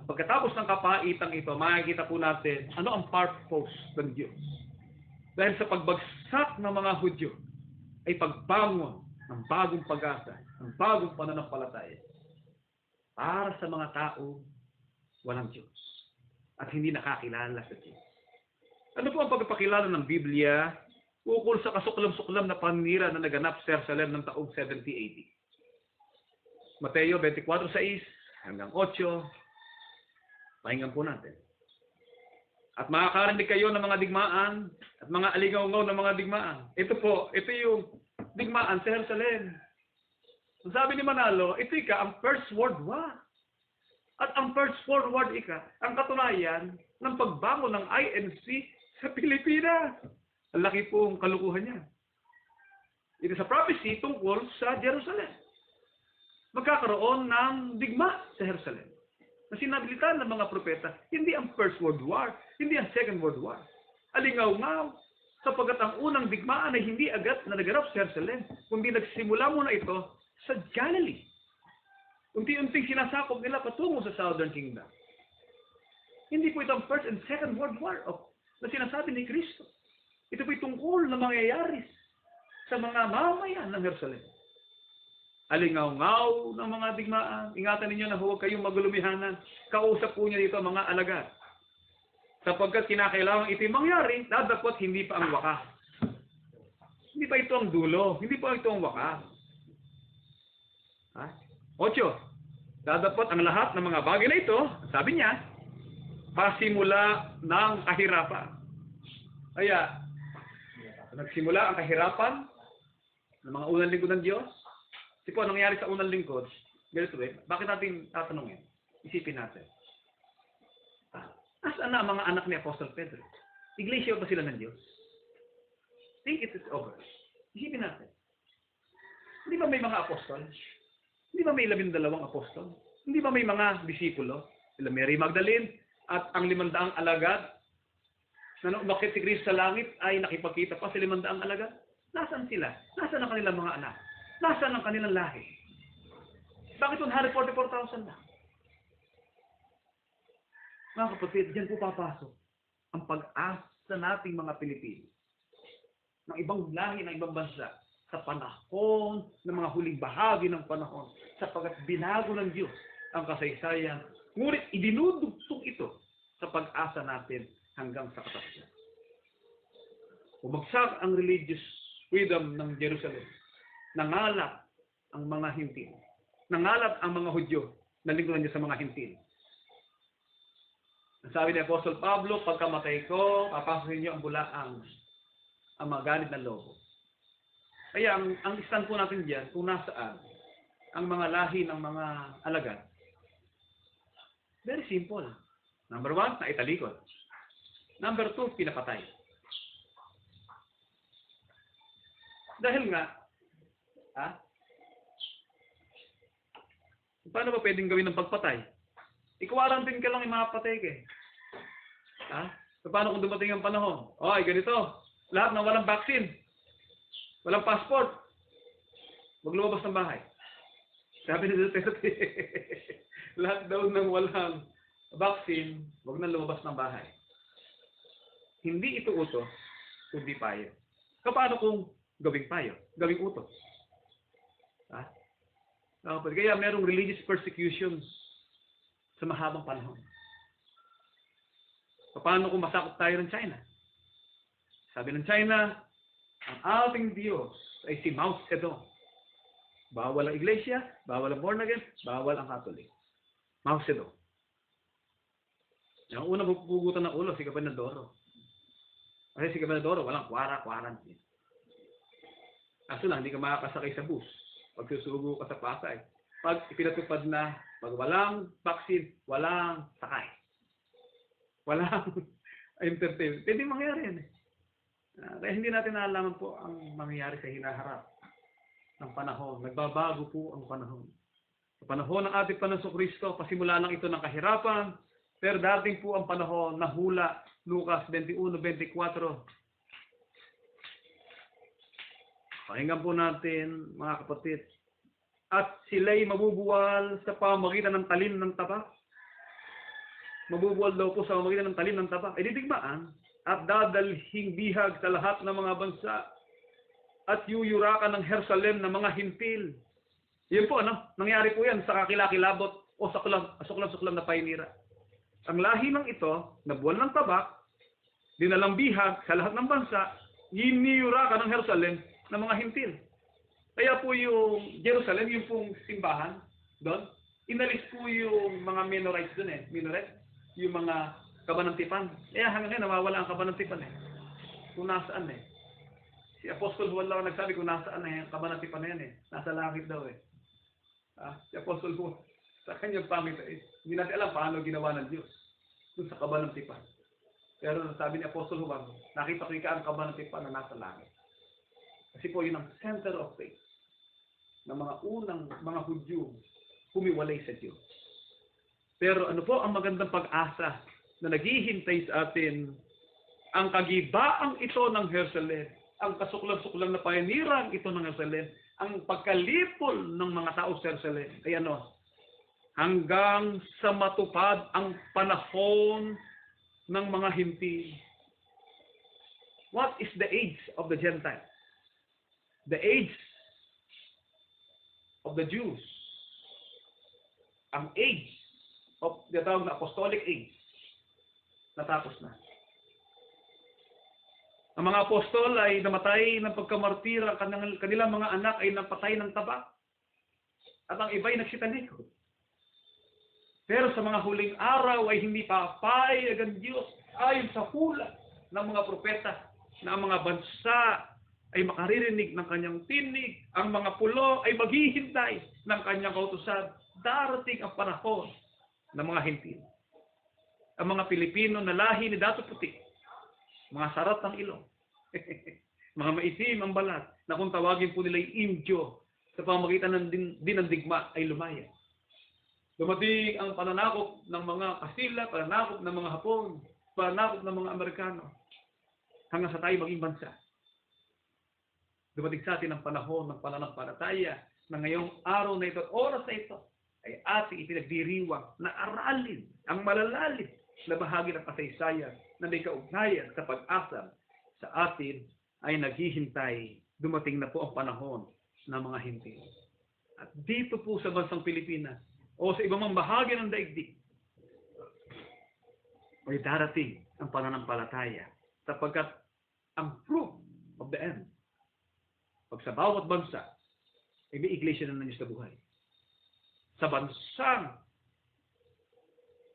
Pagkatapos ng kapaitang ito, makikita po natin ano ang purpose ng Diyos. Dahil sa pagbagsak ng mga Hudyo ay pagbangon ng bagong pag-asa, ng bagong pananampalataya para sa mga tao walang Diyos at hindi nakakilala sa Diyos. Ano po ang pagpapakilala ng Biblia ukol sa kasuklam-suklam na panira na naganap sa Jerusalem ng taong 70 AD? Mateo 24:6 hanggang 8. Pakinggan po natin. At makakarinig kayo ng mga digmaan at mga aligaw-ngaw ng mga digmaan. Ito yung digmaan sa Jerusalem. Sabi ni Manalo, ito ang First World War. At ang First World War ang katunayan ng pagbangon ng INC sa Pilipinas. Ang laki pong kalukuhan niya. Ito sa prophecy tungkol sa Jerusalem. Magkakaroon ng digma sa Jerusalem. Na sinabilitan ng mga propeta, hindi ang First World War, hindi ang Second World War. Alingaw-ngaw, sapagkat ang unang digmaan ay hindi agad na naganap sa Jerusalem, kundi nagsimula muna ito sa Galilee. Unti-unting sinasakop nila patungo sa Southern Kingdom. Hindi po ito ang First and Second World War na sinasabi ni Kristo. Ito po'y tungkol na mangyayari sa mga mamayan ng Jerusalem. Alingaw-ngaw ng mga digmaan. Ingatan ninyo na huwag kayong magulumihanan. Kausap po niya dito mga alagad. Sapagkat kinakailangan ito'y mangyari, dapat hindi pa ang wakas. Hindi pa ito ang dulo. Hindi pa ito ang wakas. 8. Dapat ang lahat ng mga bagay na ito, sabi niya, pasimula ng kahirapan. Kaya, nagsimula ang kahirapan ng mga unang lingkod ng Diyos. Kasi po, nangyari sa unang lingkod, ganito bakit natin tatanungin? Isipin natin. Nasaan na ang mga anak ni Apostol Pedro? Iglesia ba sila ng Diyos? Think it is over. Isipin natin. Hindi ba may mga apostol? Hindi ba may 12 apostol? Hindi ba may mga disipulo? Sila Mary Magdalene at ang 500 alagad na umakyat si Kristo sa langit ay nakipagkita pa sa 500 alagad? Nasaan sila? Nasaan ang kanilang mga anak? Nasaan ang kanilang lahi? Bakit 144,000 na? Mga kapatid, dyan po papasok ang pag-asa nating mga Pilipino ng ibang lahi, ng ibang bansa sa panahon ng mga huling bahagi ng panahon sapagkat binago ng Diyos ang kasaysayan. Ngunit idinudugtong ito sa pag-asa natin hanggang sa katapusan. Bumagsak ang religious freedom ng Jerusalem. Nangalap ang mga hintil. Nangalap ang mga Hudyo na lingkuran niya sa mga hintil. Sabi ni Apostol Pablo, pagkamatay ko, papasokin niyo ang bulaang ang mga ganit ng lobo. Kaya ang stand po natin diyan kung nasaan ang mga lahi ng mga alagad. Very simple. Number 1, naitalikod. Number 2, pinapatay. Dahil nga, paano ba pwedeng gawin ng pagpatay? I-quarantine ka lang yung mga patay ka. Paano kung dumating ang panahon? Ay, ganito. Lahat na walang vaccine. Walang passport. Huwag lumabas ng bahay. Sabi ni Duterte, lahat daw ng walang vaccine, huwag na lumabas ng bahay. Hindi ito utos, kundi payo. Paano kung gawing payo? Gawing utos? Kaya merong religious persecutions sa mahabang panahon. Paano kung masakop tayo ng China? Sabi ng China, ang ating Diyos ay si Mao Zedong. Bawal ang iglesia, bawal ang born again, bawal ang Catholic. Mao Zedong. Ang unang pupugutan ng ulo, si Cabanadoro. Kasi si Cabanadoro, walang quarantine. Kaso lang, hindi ka makakasakay sa bus. Pag susugo ka sa Pasay. Pag ipinatupad na, pag walang vaccine, walang sakay. Walang entertainment. Pwede mangyari yan eh. Kaya hindi natin naalaman po ang mangyayari sa hinaharap ng panahon. Nagbabago po ang panahon. Sa panahon ng ating Panginoong Kristo, pasimula lang ito ng kahirapan, pero dating po ang panahon na hula, Lucas 21:24. Pakinggan po natin, mga kapatid. At sila'y mabubuwal sa pamamagitan ng talim ng tabak. Mabubuwal daw po sa pamamagitan ng talim ng tabak. Ay didigmaan at dadalhing bihag sa lahat ng mga bansa at yuyurakan ng Jerusalem ng mga hintil. Yun po, nangyari po yan sa kakilakilabot o sa suklam-suklam na painira. Ang lahi ng ito, nabuwal ng tabak, dinalang bihag sa lahat ng bansa, yiniyurakan ng Jerusalem ng mga hintil. Kaya po yung Jerusalem, yung pong simbahan doon, inalis po yung mga Mennonites doon eh. Mennonite, yung mga kabanantipan. Kaya hanggang ngayon, nawawala ang kabanantipan eh. Kung nasaan eh. Si Apostol Juan lang nagsabi kung nasaan eh, kabanantipan na yan eh. Nasa langit daw eh. Si Apostol Juan, sa kanyang pangit eh, hindi natin alam paano ginawa ng Diyos doon sa kabanantipan. Pero sabi ni Apostol Juan, nakita ko ang kabanantipan na nasa langit. Kasi po yun ang center of faith ng mga unang mga Hudyo humiwalay sa Diyos. Pero ano po ang magandang pag-asa na naghihintay sa atin? Ang kagibaang ito ng Jerusalem, ang kasuklam-suklam na payanirang ito ng Jerusalem, ang pagkalipol ng mga tao sa Jerusalem, ay hanggang sa matupad ang panahon ng mga hintil. What is the age of the Gentiles? The age of the Jews. Ang age of the tawag na apostolic age. Natapos na. Ang mga apostol ay namatay ng pagkamartir, ang kanilang mga anak ay napatay ng tabak. At ang iba ay nagsitalikod. Pero sa mga huling araw ay hindi papayag ang Diyos ayon sa hula ng mga propeta na ang mga bansa ay makaririnig ng kanyang tinig, ang mga pulo ay maghihintay ng kanyang kautusan. Darating ang panahon ng mga hintil. Ang mga Pilipino na lahi ni Dato Puti, mga sarat ng ilong, mga maitim ang balat, na kung tawagin po nila yung Indio, sa pamamagitan ng dinandigma ay lumaya. Dumating ang pananakop ng mga Kastila, pananakop ng mga Hapon, pananakop ng mga Amerikano, hanggang sa tayo maging bansa. Dumating sa atin ang panahon ng pananampalataya na ngayong araw na ito at oras na ito ay ating ipinagdiriwang na aralin ang malalalim na bahagi ng kasaysayan na may kaugnayan sa pag-asa sa atin ay naghihintay. Dumating na po ang panahon ng mga hintil. At dito po sa bansang Pilipinas o sa ibang mga bahagi ng daigdig ay darating ang pananampalataya sapagkat ang fruit of the end, pag sa bawat bansa, ay may iglesia na Diyos sa buhay. Sa bansang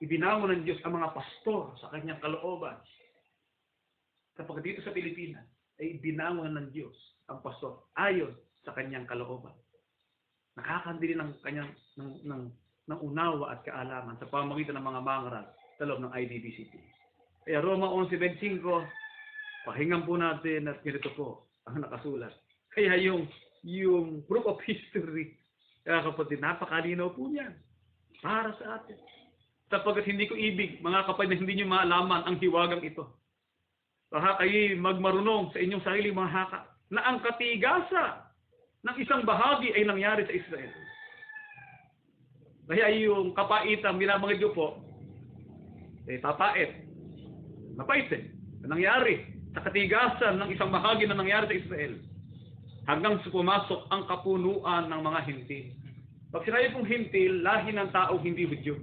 ibinawa ng Diyos ang mga pastor sa kanyang kalooban. Kapag dito sa Pilipinas, ay binangon ng Diyos ang pastor ayon sa kanyang kalooban. Nakakandili ng kanyang ng unawa at kaalaman sa pamamagitan ng mga mangaral sa loob ng IDBCT. Kaya Roma 11:25, pakinggan po natin at ganito po ang nakasulat. Kaya yung proof of history, kaya kapatid, napakalinaw po niyan para sa atin. Sapagkat hindi ko ibig, mga kapatid, na hindi nyo maalaman ang hiwagang ito. Baka kayo magmarunong sa inyong sarili mga haka na ang katigasa ng isang bahagi ay nangyari sa Israel. Kaya yung kapaitan, binabanggit nyo po, papait. Mapait nangyari sa katigasan ng isang bahagi na nangyari sa Israel. Hanggang pumasok ang kapunuan ng mga hintil. Pag sinabi pong hintil, lahi ng tao hindi Hudyo.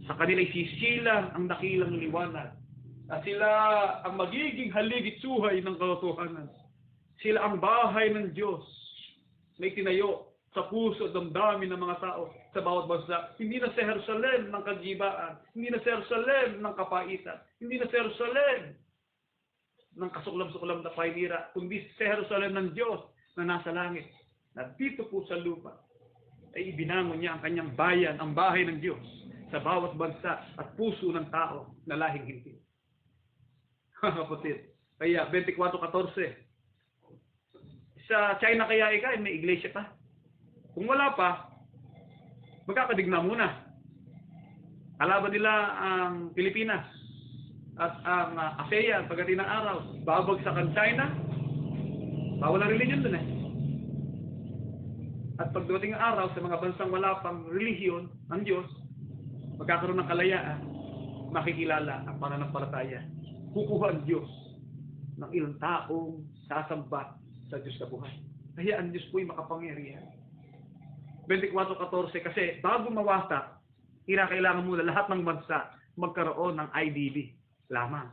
Sa kanila'y sisilang ang dakilang liwanag. At sila ang magiging haligit-suhay ng katotohanan. Sila ang bahay ng Diyos na itinayo sa puso at damdamin ng mga tao sa bawat bansa. Hindi na sa Jerusalem ng kagibaan. Hindi na sa Jerusalem ng kapaitan. Hindi na sa Jerusalem ng kasuklam-suklam na painira, kundi sa Jerusalem ng Diyos na nasa langit, na dito po sa lupa, ay ibinangon niya ang kanyang bayan, ang bahay ng Diyos, sa bawat bansa at puso ng tao na lahing hindi. Kapatid, kaya 24:14, sa China kaya may iglesia pa? Kung wala pa, magkakadigma muna. Kalaban nila ang Pilipinas at ang ASEAN pagdating ng araw, babagsakan China, bawal ang religion dun At pagdating ng araw sa mga bansang wala pang relihiyon ng Diyos, magkakaroon ng kalayaan, makikilala ang pananampalataya. Kukuha ang Diyos ng ilang taong sasamba sa Diyos na buhay. Kaya ang Diyos po'y makapangyarihan. 24:14, kasi bago mawasak, kailangan muna lahat ng bansa magkaroon ng IDB lamang.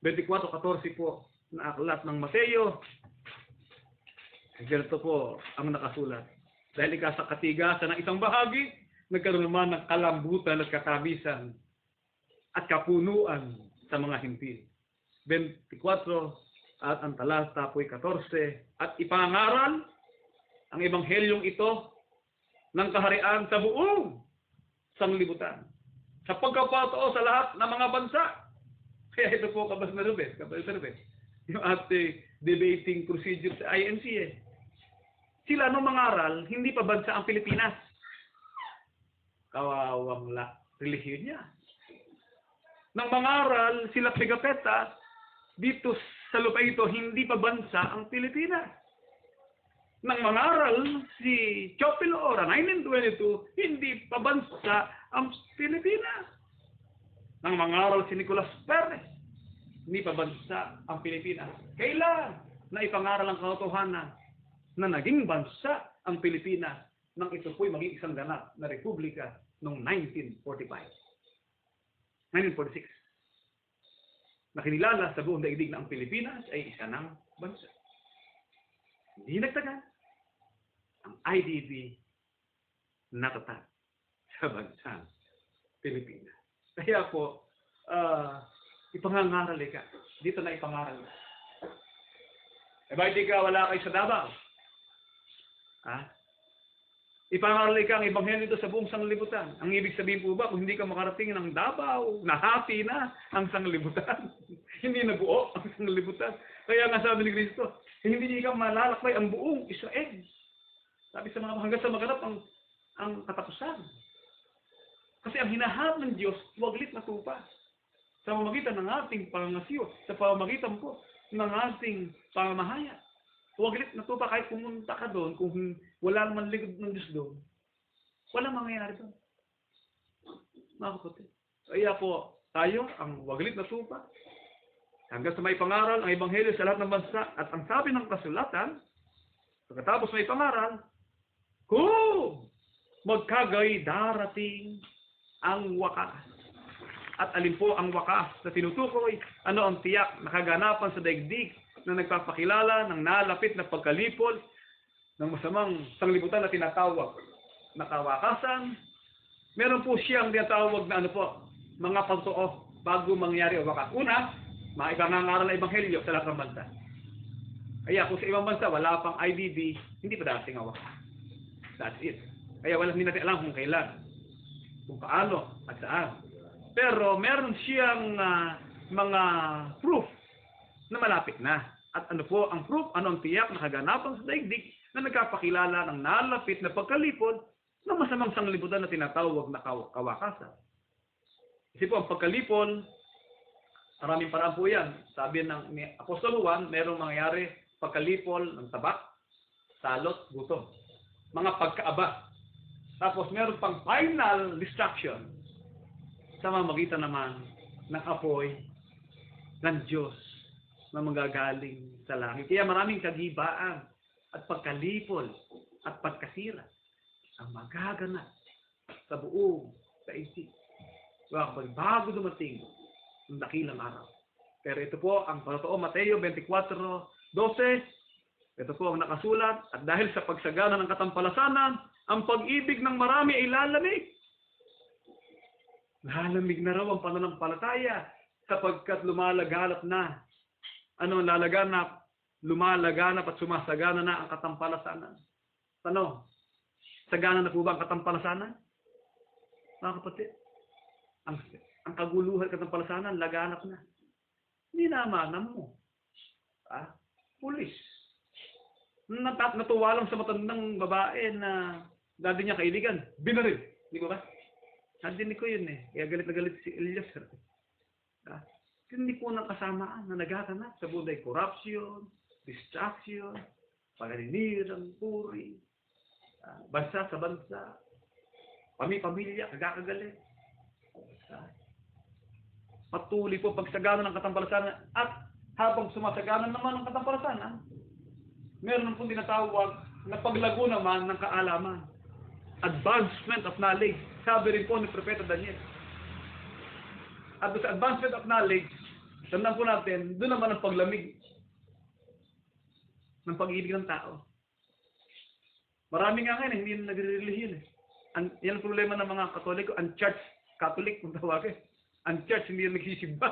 24:14 po na aklat ng Mateo. Ganito po ang nakasulat. Dahil sa katigasan ng isang bahagi, nagkaroon naman ng kalambutan at katabisan at kapunuan sa mga hintil. 24 at ang talata po'y 14, at ipangaral ang ebanghelyong ito ng kaharian sa buong sanglibutan, sa pagkapatao sa lahat ng mga bansa. Kaya ito po, Kapatid Rubes, yung ating debating procedure sa INC. Sila nung mangaral, hindi pa bansa ang Pilipinas. Kawawang relihiyon niya. Nang mangaral sila Pigafetta, dito sa lupa ito, hindi pa bansa ang Pilipinas. Nang mangaral si Chopin Ora, 1922, hindi pa bansa ang Pilipinas. Nang mangaral si Nicolas Perez, hindi pa bansa ang Pilipinas. Kailan na ipangaral ang katotohanan na naging bansa ang Pilipinas nang ito po'y maging isang ganap na republika noong 1946. Nakinilala sa buong daigdig na ang Pilipinas ay isa ng bansa. Hindi nagtagal, ang IDB natatag sa bansang Pilipinas. Kaya po, ipangangaral ka. Dito na ipangaral na. Bakit ka wala kayo sa Davao? Ipangaral ka ang ebanghelyo dito sa buong sanglibutan. Ang ibig sabihin po ba, kung hindi ka makarating ng Davao, nahati na ang sanglibutan. Hindi nabuo ang sanglibutan. Kaya nga sabi ni Kristo, hindi niya malalakbay ang buong Israel. Sabi sa mga hanggang sa maganap ang katapusan. Kasi ang hinahanap ng Diyos, waglit na tupa. Sa pamamagitan ng ating pangangasyo, sa pamamagitan po ng ating pamamahaya. Waglit na tupa kahit pumunta ka doon, kung wala naman ligod ng Diyos doon, walang mangyayari doon. Mga kapatid. Kaya po, tayo, ang waglit na tupa, hanggang sa may pangaral, ang ebanghelyo sa lahat ng bansa, at ang sabi ng kasulatan, pagkatapos may pangaral, kung magkagay darating ang wakas. At alin po ang wakas na tinutukoy, ano ang tiyak na kaganapan sa daigdig na nagpapakilala ng nalapit na pagkalipol ng masamang sanglibutan na tinatawag na kawakasan. Meron po siyang tinatawag na mga pagtoo bago mangyari ang wakas. Una, maipangangaral na ebanghelyo sa lahat ng bansa. Kaya kung sa ibang bansa wala pang IDB, hindi pa dating hawak. That's it. Kaya hindi natin alam kung kailan, kung paano, at saan. Pero meron siyang mga proof na malapit na. At ano po ang proof? Ano ang tiyak na kaganapan sa daigdig na nagkapakilala ng nalapit na pagkalipod ng masamang sanglibutan na tinatawag na kawakasan. Kasi po ang pagkalipon, maraming paraan po yan. Sabi ng Apostol Juan, merong mangyayari pagkalipol ng tabak, salot, gutom. Mga pagkaaba. Tapos meron pang final destruction sa mamagitan naman ng apoy ng Diyos na magagaling sa langit. Kaya maraming kagibaan at pagkalipol at pagkasira ang magaganap sa buong daigdig. Bago dumating ang dakilang araw. Pero ito po ang totoo, Mateo 24:12. Ito po ang nakasulat. At dahil sa pagsagana ng katampalasanan, ang pag-ibig ng marami ay lalamig. Lalamig na raw ang pananampalataya sapagkat lumalaganap na. Ano ang lalaganap? Lumalaganap at sumasagana na ang katampalasanan. Tanong, sagana na po ba ang katampalasanan? Mga kapatid, ang kaguluhan at katampalasanan, laganap na. Hindi naman mo. Pulis. Natuwa lang sa matandang babae na dati niya kaibigan, binaril. Di ba ba? Nadinig ko yun eh. Kaya galit na galit si Elias. Hindi po ng kasamaan na nagaganap sa buday corruption, distraction, paganinirang, puri, bansa sa bansa, pamilya, kagagalit. Patuloy po pagsagana ng katampalasanan at habang sumasagana naman ng katampalasanan, meron po tinatawag na paglago naman ng kaalaman. Advancement of knowledge. Sabi rin po ni Propeta Daniel. At sa advancement of knowledge, tandaan po natin, doon naman ang paglamig ng pag-ibig ng tao. Marami nga ngayon, hindi na nagre-relihiyon eh. Yan ang problema ng mga Katoliko, unchurched Catholic, kung tawagin. Unchurched, hindi na nagsisimba.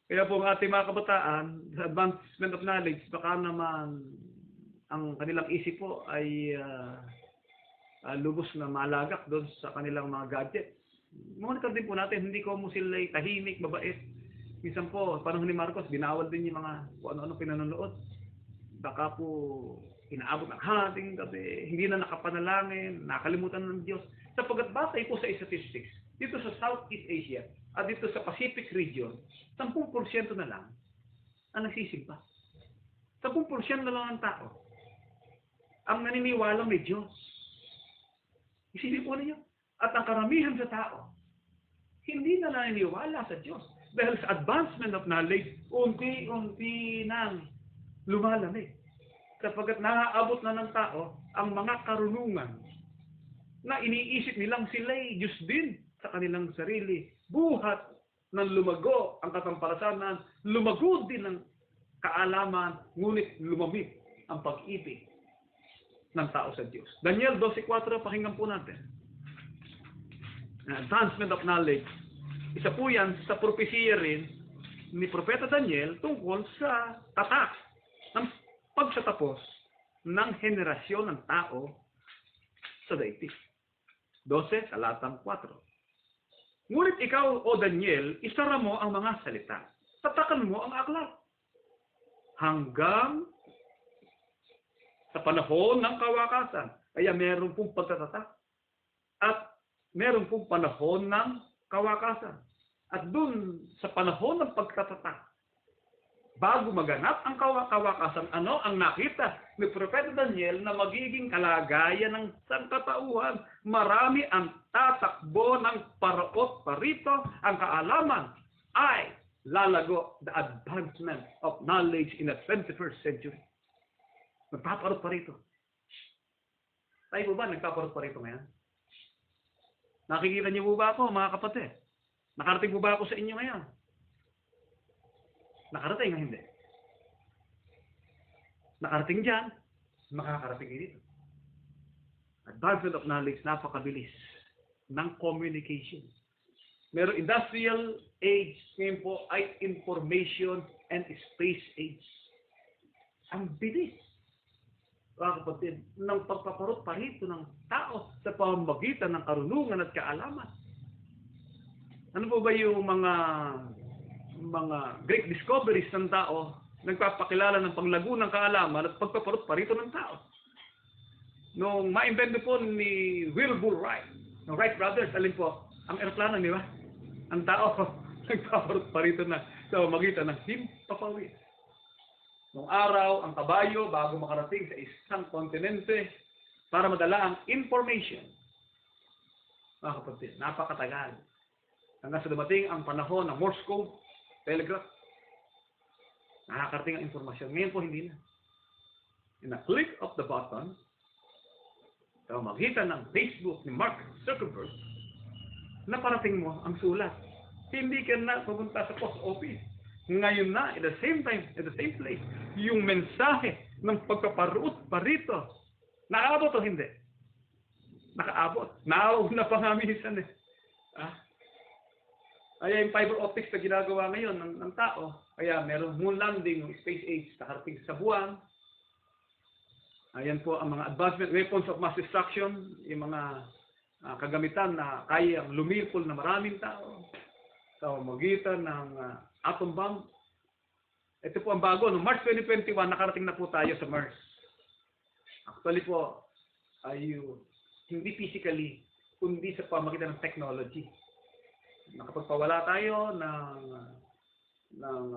Kaya po ang ating mga kabataan, sa advancement of knowledge, baka naman ang kanilang isip po ay lubos na malagak doon sa kanilang mga gadget. Monitor din po natin, hindi ko mo sila tahimik, mabait. Minsan po, panahon ni Marcos, binawal din yung mga kung ano-ano pinanonood. Baka po inaabot ng hating gabi, hindi na nakapanalangin, nakalimutan ng Diyos. Sapagkat batay po sa statistics, dito sa Southeast Asia at dito sa Pacific region, 10% na lang ang nagsisimba. 10% na lang ang tao ang naniniwala may Diyos. Isipin po ninyo. At ang karamihan sa tao, hindi na naniniwala sa Diyos. Dahil sa advancement of knowledge, unti-unti nang lumalamig. Sapagkat naaabot na ng tao ang mga karunungan na iniisip nilang sila'y Diyos din sa kanilang sarili. Buhat ng lumago ang katampalasanan, lumago din ang kaalaman, ngunit lumamig ang pag-ibig ng tao sa Diyos. Daniel 12:4, pakinggan po natin. Advancement of knowledge. Isa po yan sa propesya rin ni Propeta Daniel tungkol sa tatak ng pagsatapos ng henerasyon ng tao sa daigdig. 12, talatang 4. Ngunit ikaw, O Daniel, isara mo ang mga salita. Tatakan mo ang aklat. Hanggang sa panahon ng kawakasan. Kaya meron pong pagtatatak. At meron pong panahon ng kawakasan. At dun sa panahon ng pagtatatak, bago maganap ang kawakasan, ano ang nakita ni Propeta Daniel na magiging kalagayan ng sangkatauhan? Marami ang tatakbo ng paraot parito, ang kaalaman ay lalago, the advancement of knowledge in the 21st century. Nagpaparot pa rito. Tayo po ba nagpaparot pa rito ngayon? Nakikita niyo po ba ako, mga kapatid? Nakarating po ba ako sa inyo ngayon? Nakarating o hindi? Nakarating dyan, makakarating dito. Advancement of knowledge, napakabilis ng communication. Meron industrial age, ngayon po ay information and space age. Ang bilis, mga kapatid, ng pagpaparot-parito ng tao sa pamamagitan ng karunungan at kaalaman. Ano po ba yung mga great discoveries ng tao, nagpapakilala ng panglago ng kaalaman at pagpaparot-parito ng tao? Nung ma-invento po ni Wilbur Wright, ng Wright brothers, alin po, ang eroplano, di ba? Ang tao, nagpaparot-parito na sa pamamagitan ng himpapawid. Nung araw, ang kabayo, bago makarating sa isang kontinente, para madala ang information. Mga kapatid, napakatagal. Hanggang sa dumating ang panahon ng Morse code, telegraph, nakakarating ang informasyon. Ngayon po, hindi na. In a click of the button, sa pamamagitan ng Facebook ni Mark Zuckerberg, naparating mo ang sulat. Hindi ka na pupunta sa post office. Ngayon na, at the same time, at the same place, yung mensahe ng pagpaparoot parito, nakaabot o hindi? Nakaabot. Nauna pa nga minsan eh. Kaya yung fiber optics na ginagawa ngayon ng tao, kaya meron moon landing, space age, nakarating sa buwan. Ayan po ang mga advancement weapons of mass destruction, yung mga kagamitan na kayang lumipol na maraming tao sa pamamagitan ng atom bomb. Ito po ang bago. No March 2021, nakarating na po tayo sa Mars. Actually po, ay hindi physically, kundi sa pamamagitan ng technology. Nakapagpawala tayo ng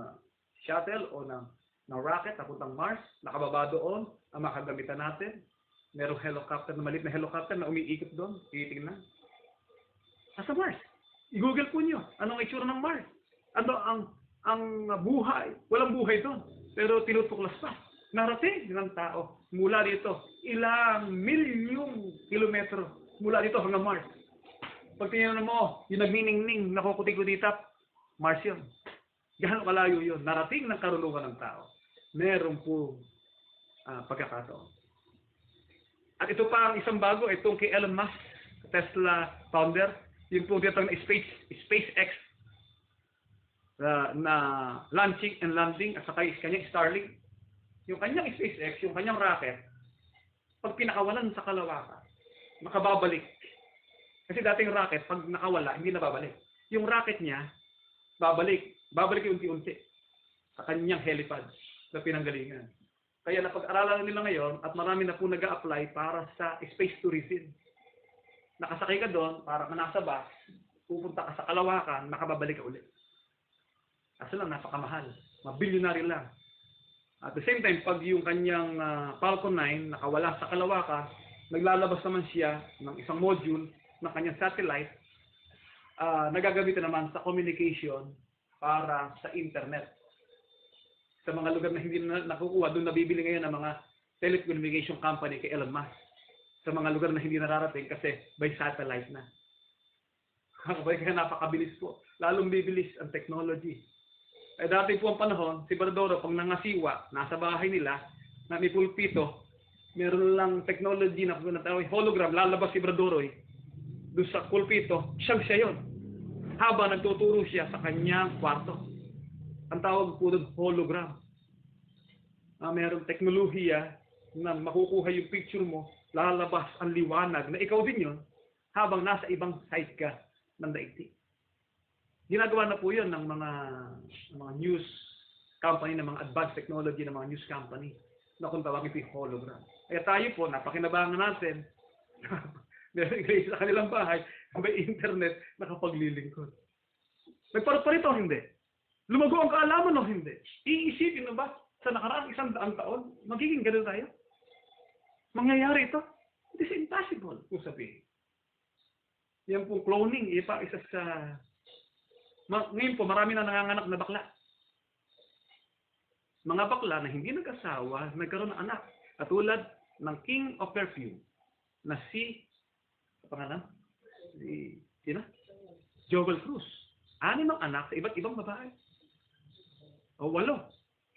shuttle o ng rocket papuntang Mars. Nakababa doon ang makagamitan natin. Merong helicopter, na maliit na helicopter na umiikot doon. Titingnan. Nasa Mars. I-google po nyo. Anong itsura ng Mars? Ano ang buhay? Walang buhay doon. Pero tinutuklas pa. Narating ng tao mula dito. Ilang milyong kilometro mula dito hanggang Mars. Pag tingnan mo, yung nagniningning, nakukutikutitap, Mars yun. Gano'ng kalayo yun. Narating ng karunungan ng tao. Meron po pagkakataon. At ito pa ang isang bago, itong kay Elon Musk, Tesla founder, yung po dito ng SpaceX na launching and landing at saka kanyang Starlink. Yung kanyang SpaceX, yung kanyang rocket, pag pinakawalan sa kalawakan, makababalik. Kasi dating rocket, pag nakawala, hindi na babalik. Yung rocket niya, babalik unti-unti sa kanyang helipad na pinanggalingan. Kaya napag-aralan nila ngayon at marami na po nag-a-apply para sa space tourism. Nakasakay ka doon, para ka nasa bus, pupunta ka sa kalawakan, nakababalik ka ulit. Kaso lang, napakamahal. Mabilyonary lang. At the same time, pag yung kanyang Falcon 9 nakawala sa kalawakan, naglalabas naman siya ng isang module ng kanyang satellite, nagagamitan naman sa communication para sa internet. Sa mga lugar na hindi na nakukuha, doon nabibili ngayon ng mga telecommunication company kay Elon Musk. Sa mga lugar na hindi nararating kasi by satellite na. Kaya napakabilis po. Lalong bibilis ang technology. Dati po ang panahon, si Bardoro, pag nangasiwa, nasa bahay nila, na may pulpito, meron lang technology na hologram, lalabas si Bardoro doon sa pulpito, siya yun. Habang nagtuturo siya sa kanyang kwarto. Ang tawag po doon, hologram. Merong teknolohiya na makukuha yung picture mo, lalabas ang liwanag na ikaw din yun habang nasa ibang side ka ng daigdig. Ginagawa na po yun ng mga news company, ng mga advanced technology ng mga news company na kung tawagin po hologram. Kaya tayo po, napakinabangan natin, meron iglesia sa kanilang bahay, may internet, nakapaglilingkod. Nagparot-parito o hindi? Lumago ang kaalaman o hindi? Iisipin mo ba sa nakaraang 100 taon, magiging ganun tayo? Mangyayari ito? It is impossible, kung sabihin. Yan pong cloning, isa sa... Ngayon po, marami na nanganganak na bakla. Mga bakla na hindi nag-asawa, nagkaroon ng anak. Katulad ng King of Perfume, na pangalan? Sino? Joel Cruz. 6 ng anak sa iba't ibang babae. O 8.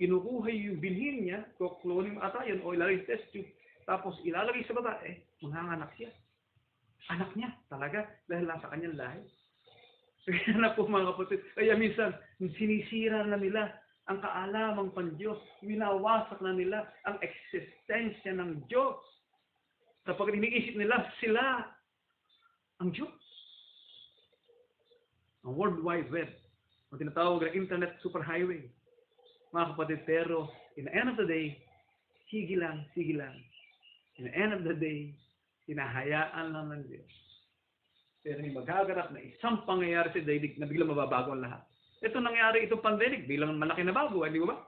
Kinukuha yung binhin niya, cloning ata yun, o ilalagay sa test tube, tapos ilalagay sa babae, manganganak siya. Anak niya, talaga, dahil lang sa kanyang lahi. Kaya na po mga kapatid, kaya minsan sinisira na nila ang kaalamang Diyos. Winawasak na nila ang eksistensya ng Diyos. Sapagkat iniisip nila sila ang Diyos. Ang World Wide Web, ang tinatawag na Internet Superhighway. Mga kapatid, pero in the end of the day, sige lang. In the end of the day, hinahayaan lang ng Diyos. Pero may magaganap na isang pangyayari sa daigdig na biglang mababago ang lahat. Ito nangyari, itong pandemic, bilang malaki na bago, hindi ba?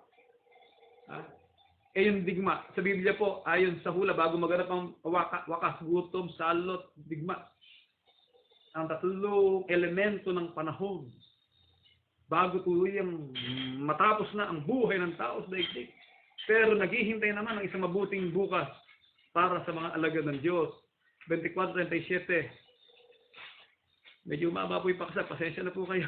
Yung digma, sa Biblia po, ayon sa hula, bago maganap ang wakas, gutom, salot, digma. Ang tatlong elemento ng panahon, bago tuluyang matapos na ang buhay ng tao sa daigdig. Pero naghihintay naman ang isang mabuting bukas para sa mga alagad ng Diyos. 24:37. Medyo umaba po yung paksa. Pasensya na po kayo.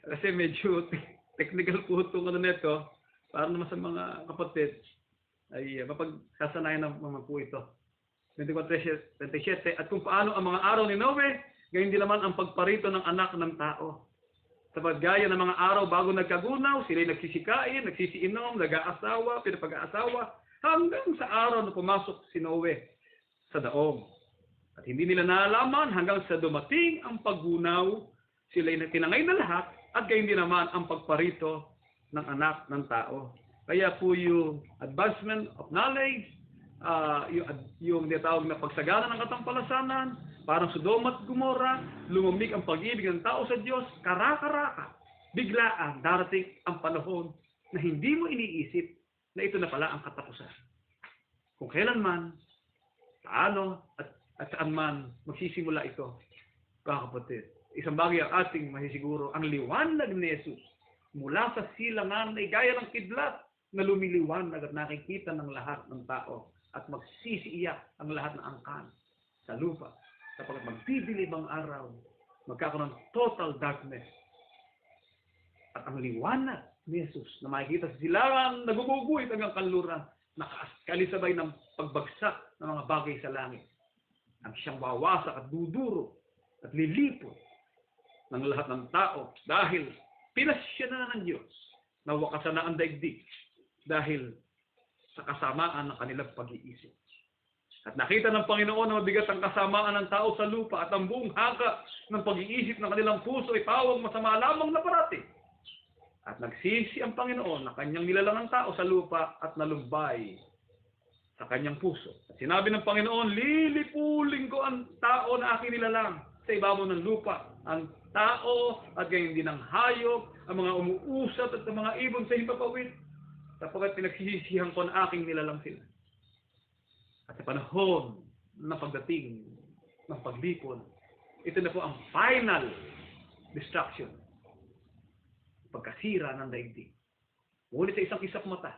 Kasi medyo technical po itong ano neto. Para naman sa mga kapatid ay mapagkasanayan naman po ito. 24:37. At kung paano ang mga araw ni Noe, gayon din naman ang pagparito ng anak ng tao. Sapat gaya ng mga araw bago nagkagunaw, sila'y nagsisikain, nagsisiinom, nag-aasawa, pinapag-aasawa, hanggang sa araw na pumasok si Noe sa daong. At hindi nila nalaman hanggang sa dumating ang paggunaw, sila'y tinangay na lahat, at gayon din naman ang pagparito ng anak ng tao. Kaya po yung advancement of knowledge, yung tinatawag na pagsagana ng katampalasanan, parang Sodoma at Gomora, lumamig ang pag-ibig ng tao sa Diyos, karaka-raka, biglaan, darating ang panahon na hindi mo iniisip na ito na pala ang katapusan. Kung kailanman, paano at saan man magsisimula ito, kapatid. Isang bagay ang ating masisiguro, ang liwanag ni Jesus mula sa silangan ay gaya ng kidlat na lumiliwanag at nakikita ng lahat ng tao at magsisiiyak ang lahat ng angkan sa lupa. Kapag magdidilim ang araw, magkakaroon ng total darkness. At ang liwanag ni Jesus na makikita sa silangan, naguguguhit hanggang kanluran, nakakalisabay ng pagbagsak ng mga bagay sa langit. Ang siyang wawasak at duduro at lilipot ng lahat ng tao dahil pinasya na ng Diyos na wakasan na ang daigdig dahil sa kasamaan ng kanilang pag-iisip. At nakita ng Panginoon na mabigat ang kasamaan ng tao sa lupa at ang buong haka ng pag-iisip ng kanilang puso ay pawang masama lamang na parati. At nagsisi ang Panginoon na kanyang nilalang ang tao sa lupa at nalumbay sa kanyang puso. At sinabi ng Panginoon, lilipulin ko ang tao na aking nilalang sa ibabaw ng lupa. Ang tao at gayon din ang hayop, ang mga umuusat at ang mga ibon sa himpapawid. Sapagkat pinagsisisihan ko na aking nilalang sila. At sa panahon ng pagdating ng paglipon, ito na po ang final destruction. Pagkasira ng daigdig. Ngunit sa isang isap mata,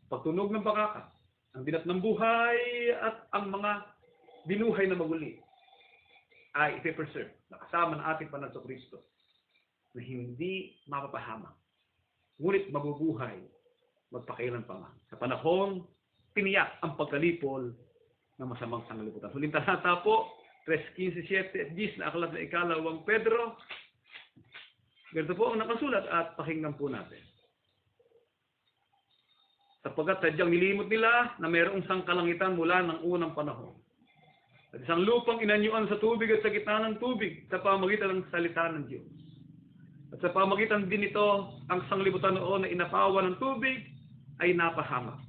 pagtunog ng bakaka, ang binat ng buhay at ang mga binuhay na maguli ay ipipreserve na kasama ng ating Panginoon Kristo na hindi mapapahamak. Ngunit mabubuhay magpakailan pa man. Sa panahon, tiniyak ang pagkalipol ng masamang sanglibutan. Huling talata po, 3:15-7 na aklat na ikalawang Pedro. Ganito po ang nakasulat at pakinggan po natin. Sapagkat sadyang nilimot nila na mayroong sangkalangitan mula ng unang panahon. At isang lupang inanyuan sa tubig at sa gitna ng tubig sa pamagitan ng salita ng Diyos. At sa pamagitan din ito, ang sanglibutan noon na inapawa ng tubig ay napahamak.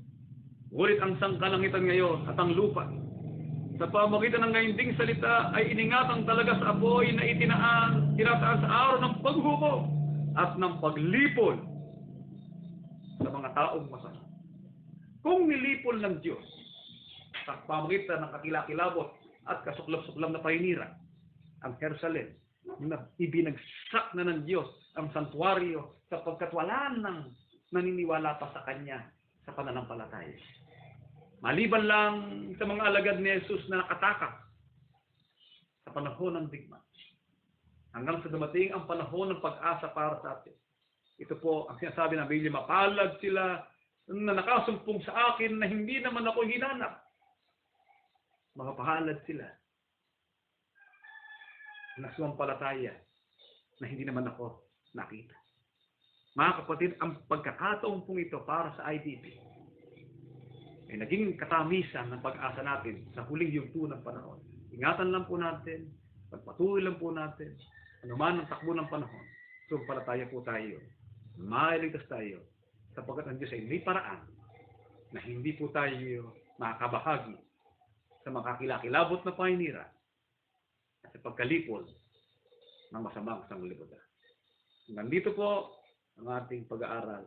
Ngunit ang sangkalangitan ngayon at ang lupa, sa pamagitan ng ngayon ding salita ay iningatan talaga sa apoy na tinataan sa araw ng paghukom at ng paglipol sa mga taong masama. Kung nilipol ng Diyos sa pamagitan ng kakilakilabot at kasuklap-suklap na pahinira ang Jerusalem, na ibinagsak na ng Diyos ang santuario sapagkat wala nang naniniwala pa sa Kanya sa pananampalataya. Maliban lang sa mga alagad ni Jesus na nakatakak sa panahon ng digma. Hanggang sa dumating ang panahon ng pag-asa para sa atin. Ito po ang sinasabi ng Biblia, mapalad sila na nakasumpong sa akin na hindi naman ako hinanap. Mapapalad sila na sumampalataya na hindi naman ako nakita. Mga kapatid, ang pagkakataon pong ito para sa IDP ay naging katamisan ng pag-asa natin sa huling yugto ng panahon. Ingatan lang po natin, pagpatuloy lang po natin, anuman ang takbo ng panahon, sumampalataya po tayo, mailigtas tayo, sapagkat ang Diyos ay may paraan na hindi po tayo makakabahagi sa makakilakilabot na paninira at sa pagkalipol ng masamang sanglibutan. Nandito po ang ating pag-aaral